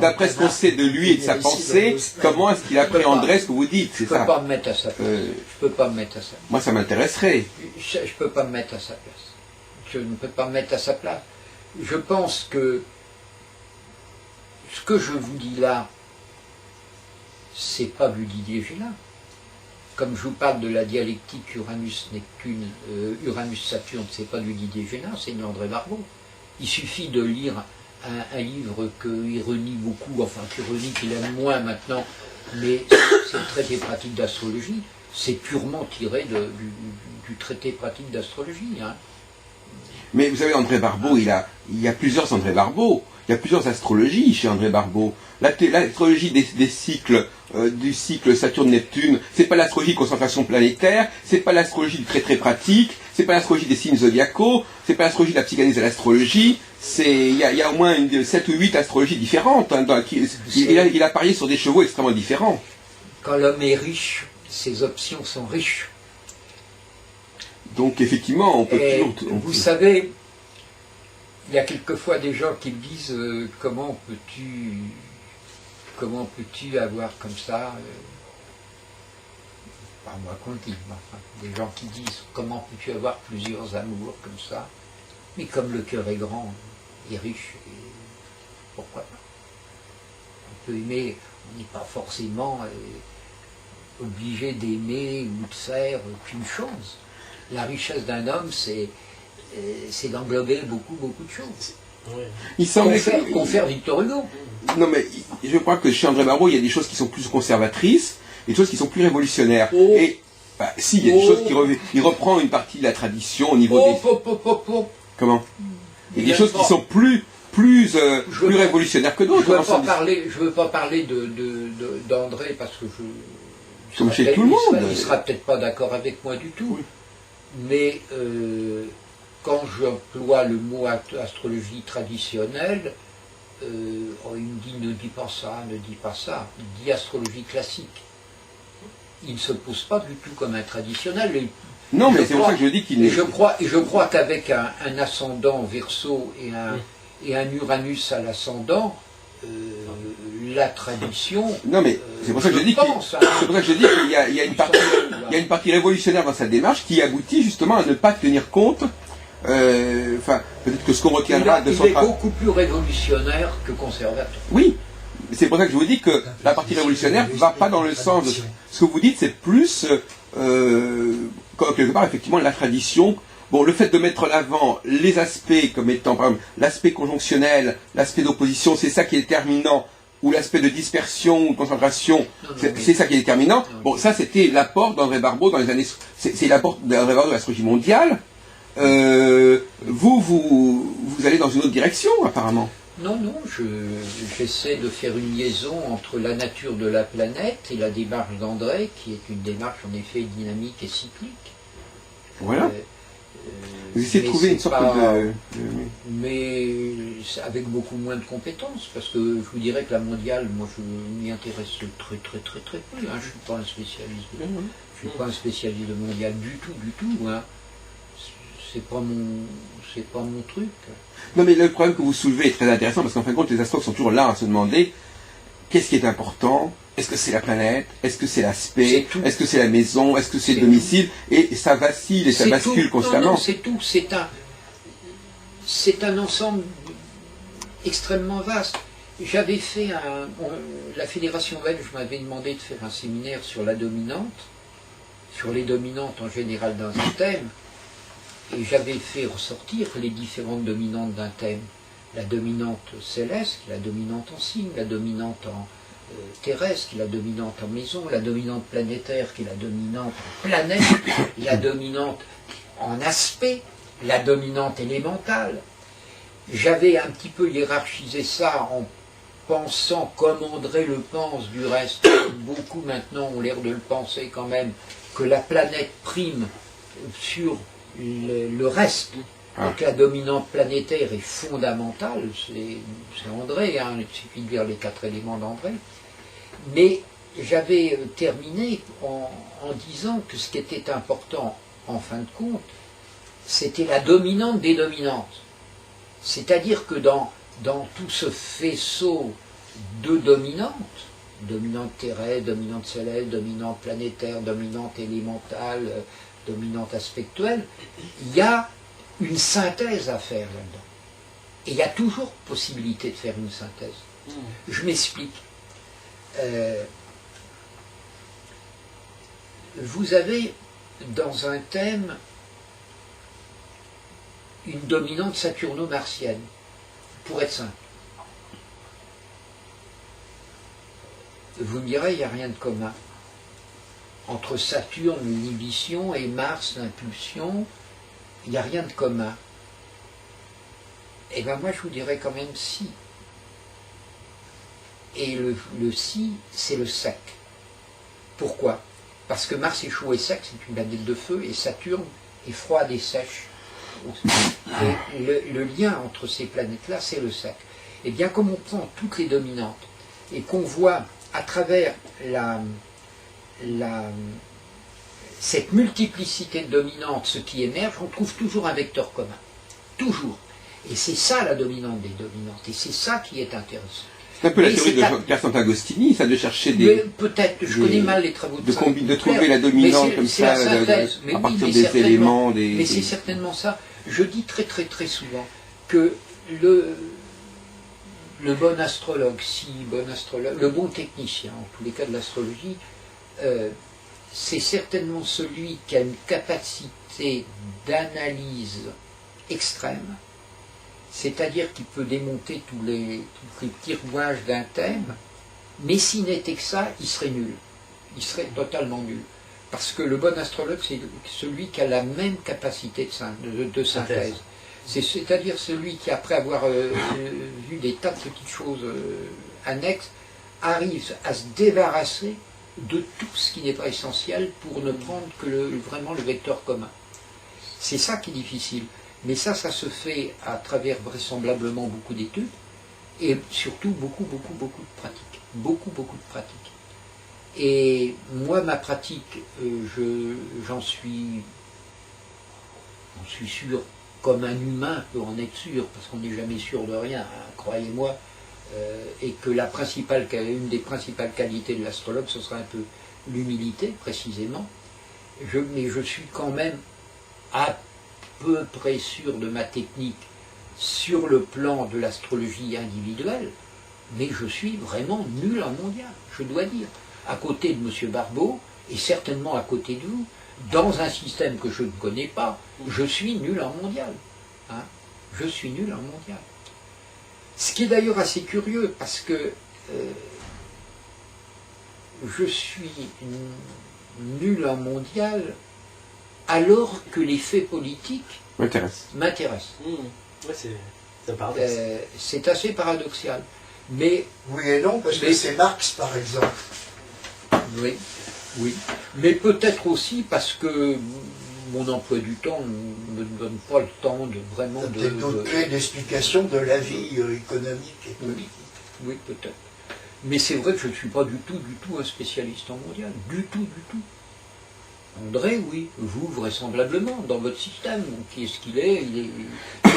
d'après ce qu'on sait de lui et de sa pensée, comment est-ce qu'il appréhenderait ce que vous dites? Je ne peux pas me mettre à sa place. Je peux pas me mettre à sa place. Moi, ça m'intéresserait. Je ne peux pas me mettre à sa place. Je ne peux pas me mettre à sa place. Je pense que ce que je vous dis là, c'est pas du Didier Gélin. Comme je vous parle de la dialectique Uranus-Neptune, Uranus-Saturne, c'est pas du Didier Gélin, c'est de André Barbeau. Il suffit de lire un livre qu'il renie beaucoup, enfin qu'il aime moins maintenant, mais c'est le traité pratique d'astrologie. C'est purement tiré du traité pratique d'astrologie. Hein. Mais vous savez, André Barbeau, il y a plusieurs André Barbeau. Il y a plusieurs astrologies chez André Barbeau. L'astrologie des cycles, du cycle Saturne-Neptune, c'est pas l'astrologie de concentration planétaire, c'est pas l'astrologie du traité pratique, c'est pas l'astrologie des signes zodiacaux, c'est pas l'astrologie de la psychanalyse de l'astrologie. Il y a au moins 7 ou 8 astrologies différentes. Hein, il a parié sur des chevaux extrêmement différents. Quand l'homme est riche, ses options sont riches. Donc effectivement, on peut toujours... Vous savez, il y a quelquefois des gens qui me disent comment peux-tu avoir comme ça, pas moi qu'on le dit, mais enfin, des gens qui disent comment peux-tu avoir plusieurs amours comme ça, mais comme le cœur est grand et riche, et pourquoi pas? On peut aimer, on n'est pas forcément obligé d'aimer ou de faire qu'une chose. La richesse d'un homme, c'est d'englober beaucoup de choses. Oui. Confère Victor Hugo. Non mais je crois que chez André Barbeau, il y a des choses qui sont plus conservatrices et des choses qui sont plus révolutionnaires. Oh. Et si, il y a des choses qui reprend une partie de la tradition au niveau des... Oh. Comment? Il y a des choses qui sont plus plus révolutionnaires que d'autres. Je veux pas parler d'André parce que comme chez tout le monde. Il sera peut-être pas d'accord avec moi du tout. Oui. Mais quand j'emploie le mot astrologie traditionnelle, il me dit ne dis pas ça, ne dis pas ça. Il dit astrologie classique. Il ne se pose pas du tout comme un traditionnel. Non, mais c'est pour ça que je dis qu'il est. Et je crois qu'avec un ascendant Verseau et un Uranus à l'ascendant, la tradition. Non, mais c'est pour ça que je dis qu'il y a une partie révolutionnaire dans sa démarche qui aboutit justement à ne pas tenir compte. Enfin, peut-être que ce qu'on retiendra de son travail. Il est beaucoup plus révolutionnaire que conservateur. Oui, c'est pour ça que je vous dis que la partie révolutionnaire ne va pas dans le sens de ce que vous dites, c'est plus quelque part effectivement la tradition. Bon, le fait de mettre en avant les aspects comme étant, par exemple, l'aspect conjonctionnel, l'aspect d'opposition, c'est ça qui est déterminant, ou l'aspect de dispersion ou de concentration, c'est ça qui est déterminant. Bon, ça c'était l'apport d'André Barbeau dans les années... C'est l'apport d'André Barbeau de l'astrologie mondiale. Vous allez dans une autre direction, apparemment. Non, j'essaie de faire une liaison entre la nature de la planète et la démarche d'André, qui est une démarche en effet dynamique et cyclique. Voilà. Vous essayez de trouver une sorte de... Mais avec beaucoup moins de compétences, parce que je vous dirais que la mondiale, moi je m'y intéresse très peu. Hein. Je ne suis pas un spécialiste. Je suis pas un spécialiste de mondial du tout. Hein. C'est pas mon truc. Non, mais le problème que vous soulevez est très intéressant, parce qu'en fin de compte, les astrologues sont toujours là à se demander qu'est-ce qui est important. Est-ce que c'est la planète? Est-ce que c'est l'aspect? Est-ce que c'est la maison? Est-ce que c'est le domicile? Et ça vacille et ça bascule constamment. Non, c'est tout. C'est un ensemble extrêmement vaste. J'avais fait la Fédération belge m'avait demandé de faire un séminaire sur la dominante, sur les dominantes en général dans un thème, et j'avais fait ressortir les différentes dominantes d'un thème. La dominante céleste, la dominante en signe, la dominante en terrestre, la dominante en maison, la dominante planétaire qui est la dominante en planète, la dominante en aspect, la dominante élémentale. J'avais un petit peu hiérarchisé ça en pensant comme André le pense, du reste, beaucoup maintenant ont l'air de le penser quand même, que la planète prime sur le reste. Donc la dominante planétaire est fondamentale, c'est André, hein, il suffit de lire les 4 éléments d'André. Mais j'avais terminé en disant que ce qui était important, en fin de compte, c'était la dominante des dominantes. C'est-à-dire que dans tout ce faisceau de dominantes, dominante terrestre, dominante céleste, dominante planétaire, dominante élémentale, dominante aspectuelle, il y a une synthèse à faire là-dedans. Et il y a toujours possibilité de faire une synthèse. Je m'explique. Vous avez dans un thème une dominante saturno-martienne, pour être simple. Vous me direz, il n'y a rien de commun. Entre Saturne, l'inhibition, et Mars, l'impulsion, il n'y a rien de commun. Et bien moi je vous dirais quand même si. Et le si, c'est le sec. Pourquoi? Parce que Mars est chaud et sec, c'est une planète de feu, et Saturne est froide et sèche. Et le lien entre ces planètes-là, c'est le sec. Et bien comme on prend toutes les dominantes, et qu'on voit à travers cette multiplicité de dominantes, ce qui émerge, on trouve toujours un vecteur commun. Toujours. Et c'est ça la dominante des dominantes. Et c'est ça qui est intéressant. C'est un peu la théorie de Pierre Sant'Agostini, ça, de chercher des... Peut-être, je connais mal les travaux de de trouver la dominante comme ça, à partir des éléments... Mais c'est certainement ça. Je dis très souvent que le bon astrologue, le bon technicien, en tous les cas de l'astrologie, c'est certainement celui qui a une capacité d'analyse extrême, c'est-à-dire qu'il peut démonter tous les petits rouages d'un thème, mais s'il n'était que ça, il serait nul. Il serait totalement nul. Parce que le bon astrologue, c'est celui qui a la même capacité de synthèse. C'est-à-dire celui qui, après avoir vu des tas de petites choses annexes, arrive à se débarrasser de tout ce qui n'est pas essentiel pour ne prendre que vraiment le vecteur commun. C'est ça qui est difficile. Mais ça se fait à travers vraisemblablement beaucoup d'études et surtout beaucoup de pratiques. Beaucoup de pratiques. Et moi, ma pratique, j'en suis sûr, comme un humain peut en être sûr, parce qu'on n'est jamais sûr de rien, hein, croyez-moi, et que une des principales qualités de l'astrologue, ce sera un peu l'humilité, précisément. Mais je suis quand même à peu près sûr de ma technique sur le plan de l'astrologie individuelle, mais je suis vraiment nul en mondial, je dois dire. À côté de M. Barbeau, et certainement à côté de vous, dans un système que je ne connais pas, je suis nul en mondial. Hein, je suis nul en mondial. Ce qui est d'ailleurs assez curieux, parce que je suis nul en mondial alors que les faits politiques m'intéressent. Ouais, c'est un paradoxe. C'est assez paradoxal. Mais, Oui et non, parce que c'est Marx, par exemple. Oui. Mais peut-être aussi parce que mon emploi du temps ne me donne pas le temps de vraiment Il y a d'autres clés d'explication de la vie économique et politique. Oui, peut-être. Mais c'est vrai que je ne suis pas du tout un spécialiste en mondial. Du tout. André, oui. Vous, vraisemblablement, dans votre système. Qui est-ce qu'il est, je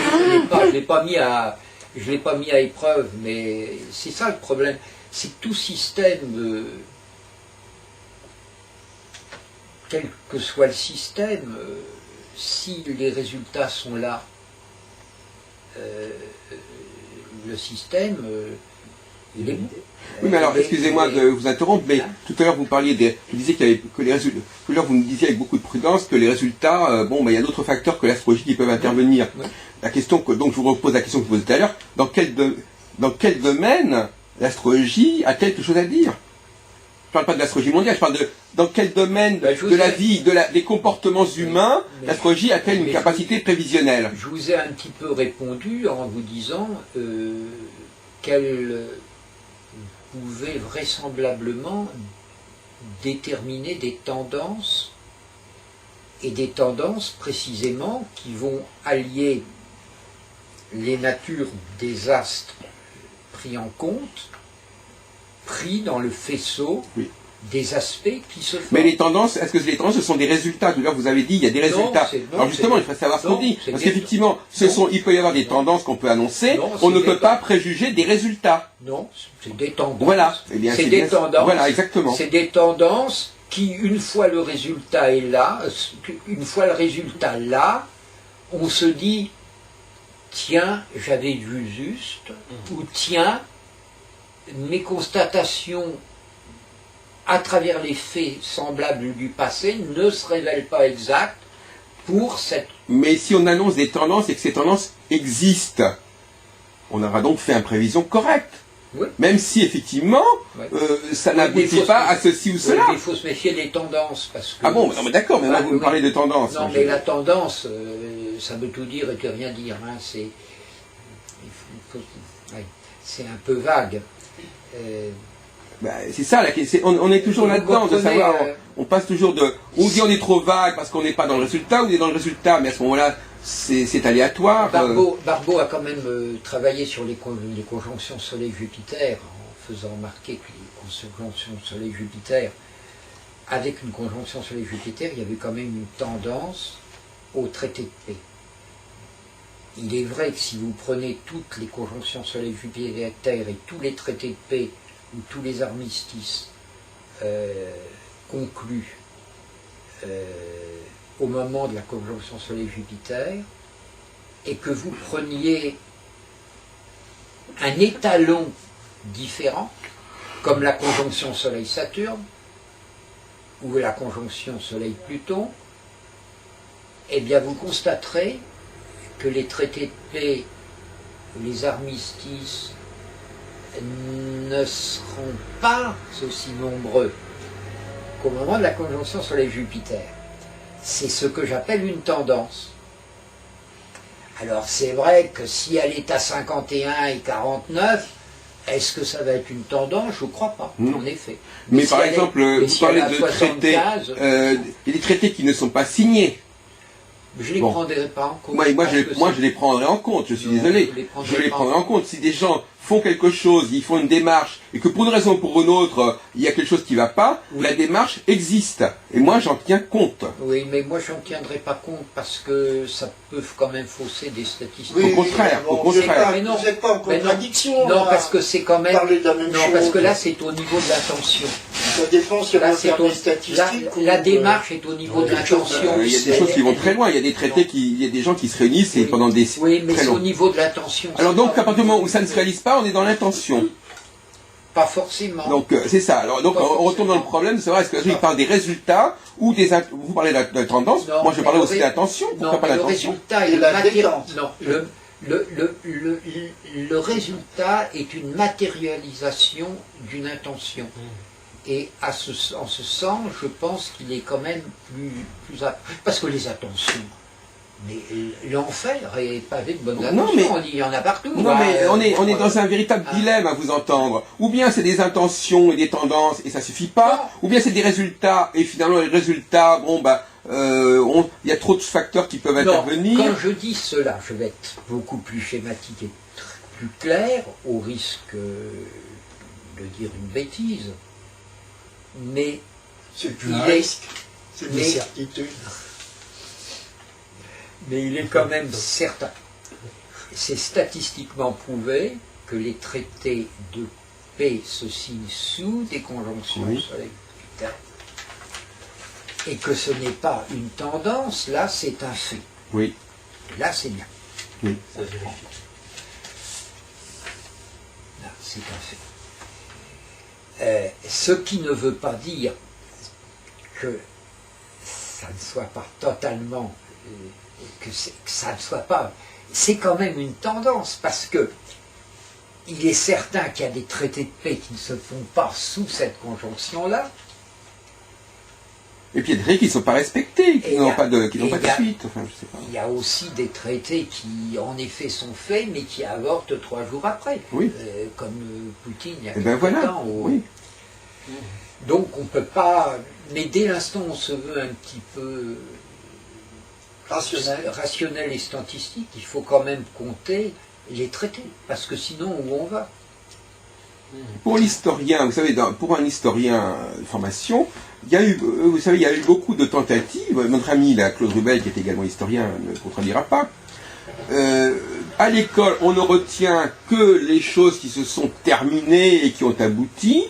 ne l'ai pas mis à épreuve, mais c'est ça le problème. C'est que tout système, quel que soit le système, si les résultats sont là, le système, il est bon. Oui, mais alors, excusez-moi de vous interrompre, mais tout à l'heure vous parliez vous disiez que les résultats, tout à l'heure vous nous disiez avec beaucoup de prudence que les résultats, il y a d'autres facteurs que l'astrologie qui peuvent intervenir. Oui. La question donc je vous repose la question que je vous posais tout à l'heure, dans quel domaine l'astrologie a quelque chose à dire? Je ne parle pas de l'astrologie mondiale, je parle dans quel domaine de la vie, des comportements humains, l'astrologie a-t-elle une capacité prévisionnelle? Je vous ai un petit peu répondu en vous disant qu'elle pouvait vraisemblablement déterminer des tendances, et des tendances précisément qui vont allier les natures des astres pris en compte, pris dans le faisceau des aspects qui se font. Mais les tendances, est-ce que les tendances, ce sont des résultats? Tout à l'heure, vous avez dit, il y a des résultats. Alors justement, il faut savoir ce qu'on dit. Parce qu'effectivement, il peut y avoir des tendances qu'on peut annoncer, on ne peut pas préjuger des résultats. Non, c'est des tendances. Voilà. C'est des tendances. Voilà, exactement. C'est des tendances qui, une fois le résultat est là, on se dit, tiens, j'avais vu juste, ou tiens, mes constatations à travers les faits semblables du passé ne se révèlent pas exactes pour cette... Mais si on annonce des tendances et que ces tendances existent, on aura donc fait une prévision correcte. Oui. Même si effectivement, ça n'aboutit pas à ceci ou cela. Il faut se méfier des tendances. Parce que ah bon, non, mais d'accord, mais moi vous me parlez de tendances. Non, mais la tendance, ça veut tout dire et que rien dire. Hein, c'est un peu vague. C'est ça, on est toujours là-dedans, de savoir, on passe toujours on dit on est trop vague parce qu'on n'est pas dans le résultat, ou on est dans le résultat, mais à ce moment-là, c'est aléatoire. Barbeau a quand même travaillé sur les conjonctions Soleil-Jupiter, en faisant remarquer que les conjonctions Soleil-Jupiter, avec une conjonction Soleil-Jupiter, il y avait quand même une tendance au traité de paix. Il est vrai que si vous prenez toutes les conjonctions Soleil-Jupiter et tous les traités de paix, ou tous les armistices conclus au moment de la conjonction Soleil-Jupiter, et que vous preniez un étalon différent, comme la conjonction Soleil-Saturne, ou la conjonction Soleil-Pluton, eh bien vous constaterez que les traités de paix, les armistices, ne seront pas aussi nombreux qu'au moment de la conjonction Soleil-Jupiter. C'est ce que j'appelle une tendance. Alors c'est vrai que si elle est à 51 et 49, est-ce que ça va être une tendance? Je ne crois pas, Non. en effet. Mais si par elle est- exemple, mais vous si parlez elle a de traités, 75, il y a des traités qui ne sont pas signés. je ne les bon. prendrai pas en compte. Moi, parce que je les prendrai en compte, je suis Non, désolé. je les prendrai Je les pas. prendrai en compte. Si des gens font quelque chose, ils font une démarche, et que pour une raison ou pour une autre, il y a quelque chose qui ne va pas, Oui. la démarche existe. Et moi, j'en tiens compte. Oui, mais moi je n'en tiendrai pas compte parce que ça peut quand même fausser des statistiques. Au contraire, au contraire. Mais non. Vous n'êtes pas en Mais non. contradiction. Non, là. parce que c'est quand même. Parler de la même Non, chose. parce que là c'est au niveau de l'intention. Ça dépend si on Là, va c'est faire au- des statistiques. la ou, démarche est au niveau de quelque chose, l'intention. Il y a des choses qui vont très loin. Il y a des traités il y a des gens qui se réunissent et Oui. pendant des Oui, mais très c'est au longs. niveau de l'intention. Alors c'est donc, pas à partir du moment où ça ne se réalise pas, on est dans l'intention. Pas forcément. Donc c'est ça. Alors donc Pas on retourne dans le forcément. problème, c'est vrai, est-ce que il parle des résultats ou vous parlez de la tendance, Non, moi je mais parlais le aussi ré- d'intention, pourquoi Non, pas mais le l'intention résultat Et est la détente. Non, le résultat est une matérialisation d'une intention. Et en ce sens, je pense qu'il est quand même parce que les intentions, mais l'enfer est pavé de bonnes Non, intentions, mais- on dit, il y en a partout. Non hein, mais on est bon, dans un véritable dilemme à vous entendre. Ou bien c'est des intentions et des tendances et ça suffit pas, ou bien c'est des résultats et finalement les résultats, bon bah il y a trop de facteurs qui peuvent Non, intervenir. quand je dis cela, je vais être beaucoup plus schématique et plus clair, au risque de dire une bêtise, mais C'est plus il un est- risque. C'est une mais- certitude. mais il est quand même certain, c'est statistiquement prouvé que les traités de paix se signent sous des conjonctions Oui. Soleil-Jupiter, et que ce n'est pas une tendance, là c'est un fait. Oui. Là c'est bien. Ça vérifie. Là, c'est un fait. Ce qui ne veut pas dire que ça ne soit pas totalement, que ça ne soit pas, c'est quand même une tendance, parce que il est certain qu'il y a des traités de paix qui ne se font pas sous cette conjonction-là. Et puis il y a des traités qui ne sont pas respectés, qui Et n'ont il y a- pas de et il y a- suite. Enfin, je sais pas. Il y a aussi des traités qui, en effet, sont faits, mais qui avortent 3 jours après. Oui. Comme Poutine il y a Et quelque ben voilà. temps. Oui. Donc on ne peut pas. Mais dès l'instant où on se veut un petit peu rationnel et statistique, il faut quand même compter les traités. Parce que sinon, où on va? Pour l'historien, vous savez, pour un historien de formation, il y a eu, vous savez, il y a eu beaucoup de tentatives. Notre ami, là, Claude Rubel, qui est également historien, ne contredira pas. À l'école, on ne retient que les choses qui se sont terminées et qui ont abouti.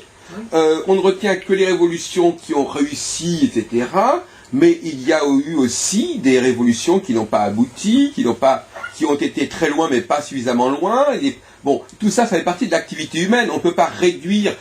On ne retient que les révolutions qui ont réussi, etc. Mais il y a eu aussi des révolutions qui n'ont pas abouti, qui ont été très loin mais pas suffisamment loin. Bon, tout ça, ça fait partie de l'activité humaine. On ne peut pas réduire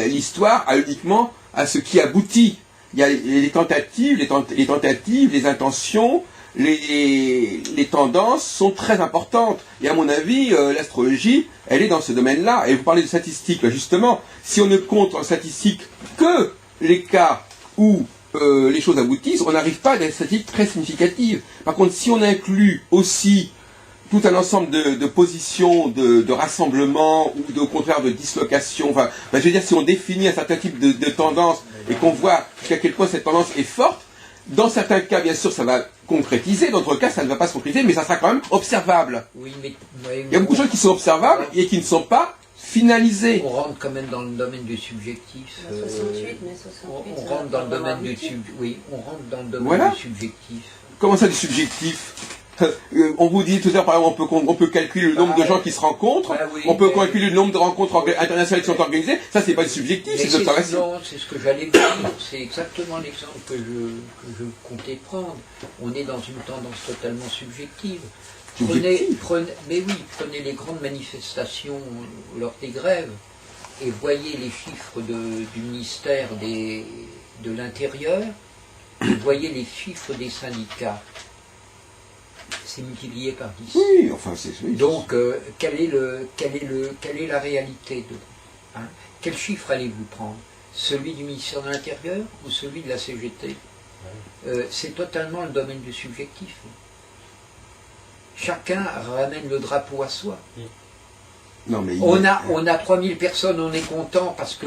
l'histoire uniquement à ce qui aboutit. Il y a les tentatives, les intentions, les tendances sont très importantes. Et à mon avis, l'astrologie, elle est dans ce domaine-là. Et vous parlez de statistiques, là, justement. Si on ne compte en statistiques que les cas où les choses aboutissent, on n'arrive pas à des statistiques très significatives. Par contre, si on inclut aussi tout un ensemble de positions, de rassemblements ou au contraire de dislocations, enfin, je veux dire, si on définit un certain type de tendance et qu'on voit jusqu'à quel point cette tendance est forte, dans certains cas, bien sûr, ça va concrétiser, dans d'autres cas, ça ne va pas se concrétiser, mais ça sera quand même observable. Oui, mais Il y a beaucoup de choses qui sont observables et qui ne sont pas finalisées. on rentre quand même dans le domaine du subjectif. 68, mais 68. On rentre dans le domaine du oui, on rentre dans le domaine Voilà. du subjectif. Comment ça, du subjectif? On vous dit tout à l'heure, par exemple, on peut calculer le nombre de gens qui se rencontrent, oui, on peut mais- calculer le nombre de rencontres internationales qui sont organisées, ça c'est pas du subjectif, Mais c'est de l'observation. non, c'est ce que j'allais vous dire, c'est exactement l'exemple que je comptais prendre. On est dans une tendance totalement subjective. Mais oui, prenez les grandes manifestations lors des grèves et voyez les chiffres du ministère de l'Intérieur et voyez les chiffres des syndicats. C'est multiplié par 10. Oui, enfin c'est... Oui, Donc, quelle est la réalité de Quel chiffre allez-vous prendre? Celui du ministère de l'Intérieur ou celui de la CGT? C'est totalement le domaine du subjectif. chacun ramène le drapeau à soi. Non, mais On a 3000 personnes, on est content parce que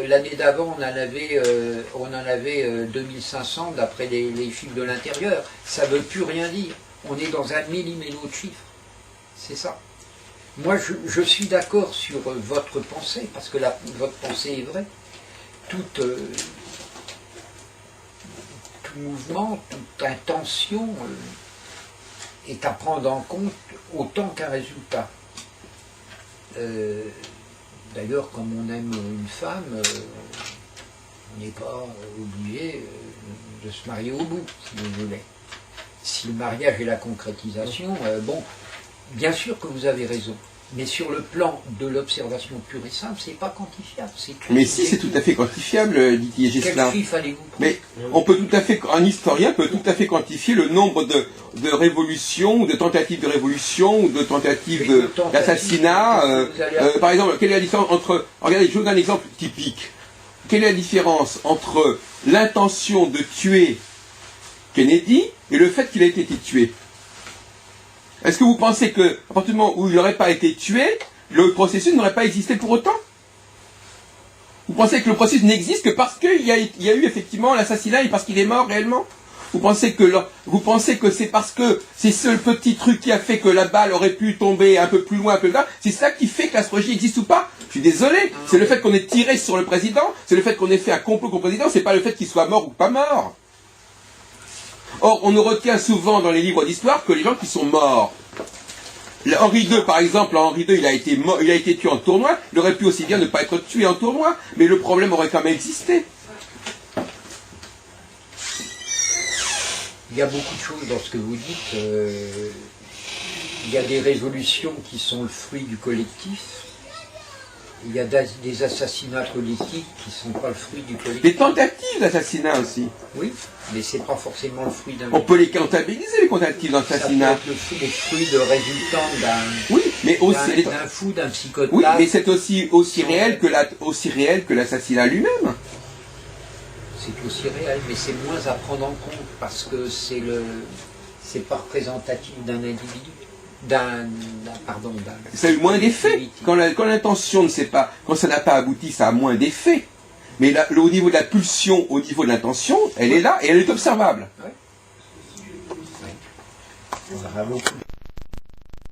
l'année d'avant on en avait 2500 d'après les chiffres de l'intérieur. Ça ne veut plus rien dire. On est dans un millimélo de chiffres. C'est ça. Moi je suis d'accord sur votre pensée, parce que votre pensée est vraie. Tout mouvement, toute intention est à prendre en compte autant qu'un résultat. D'ailleurs, comme on aime une femme, on n'est pas obligé de se marier au bout, si vous voulez. Si le mariage est la concrétisation, bon, bien sûr que vous avez raison. Mais sur le plan de l'observation pure et simple, c'est pas quantifiable. Mais si, c'est tout à fait quantifiable, dit Gesselin. Quel chiffre allez-vous prendre? Mais on peut tout à fait, un historien peut tout à fait quantifier le nombre de révolutions, ou de tentatives de révolution, ou de tentatives d'assassinat. Par exemple, quelle est la différence entre... Regardez, je vous donne un exemple typique. Quelle est la différence entre l'intention de tuer Kennedy et le fait qu'il ait été tué? Est-ce que vous pensez qu'à partir du moment où il n'aurait pas été tué, le processus n'aurait pas existé pour autant? Vous pensez que le processus n'existe que parce qu'il y a eu effectivement l'assassinat et parce qu'il est mort réellement? Vous pensez que c'est parce que c'est ce petit truc qui a fait que la balle aurait pu tomber un peu plus loin, un peu là, c'est ça qui fait que l'astrologie existe ou pas? Je suis désolé, c'est le fait qu'on ait tiré sur le président, c'est le fait qu'on ait fait un complot contre le président, c'est pas le fait qu'il soit mort ou pas mort. Or, on nous retient souvent dans les livres d'histoire que les gens qui sont morts. Henri II, par exemple, Henri II, il a été tué en tournoi, il aurait pu aussi bien ne pas être tué en tournoi, mais le problème aurait quand même existé. Il y a beaucoup de choses dans ce que vous dites. Il y a des résolutions qui sont le fruit du collectif. Il y a des assassinats politiques qui ne sont pas le fruit du collectif. Des tentatives d'assassinat aussi. Oui, mais c'est pas forcément le fruit d'un... On peut les comptabiliser, les tentatives d'assassinat. Ça peut être le fruit de résultant oui, mais aussi d'un fou, d'un psychopathe. Oui, mais c'est aussi réel que l'assassinat lui-même. C'est aussi réel, mais c'est moins à prendre en compte parce que c'est pas représentatif d'un individu. Ça a eu moins d'effet. Quand l'intention ne sait pas, quand ça n'a pas abouti, ça a moins d'effet. Mais là, au niveau de la pulsion, au niveau de l'intention, elle est là et elle est observable. Ouais. Ouais.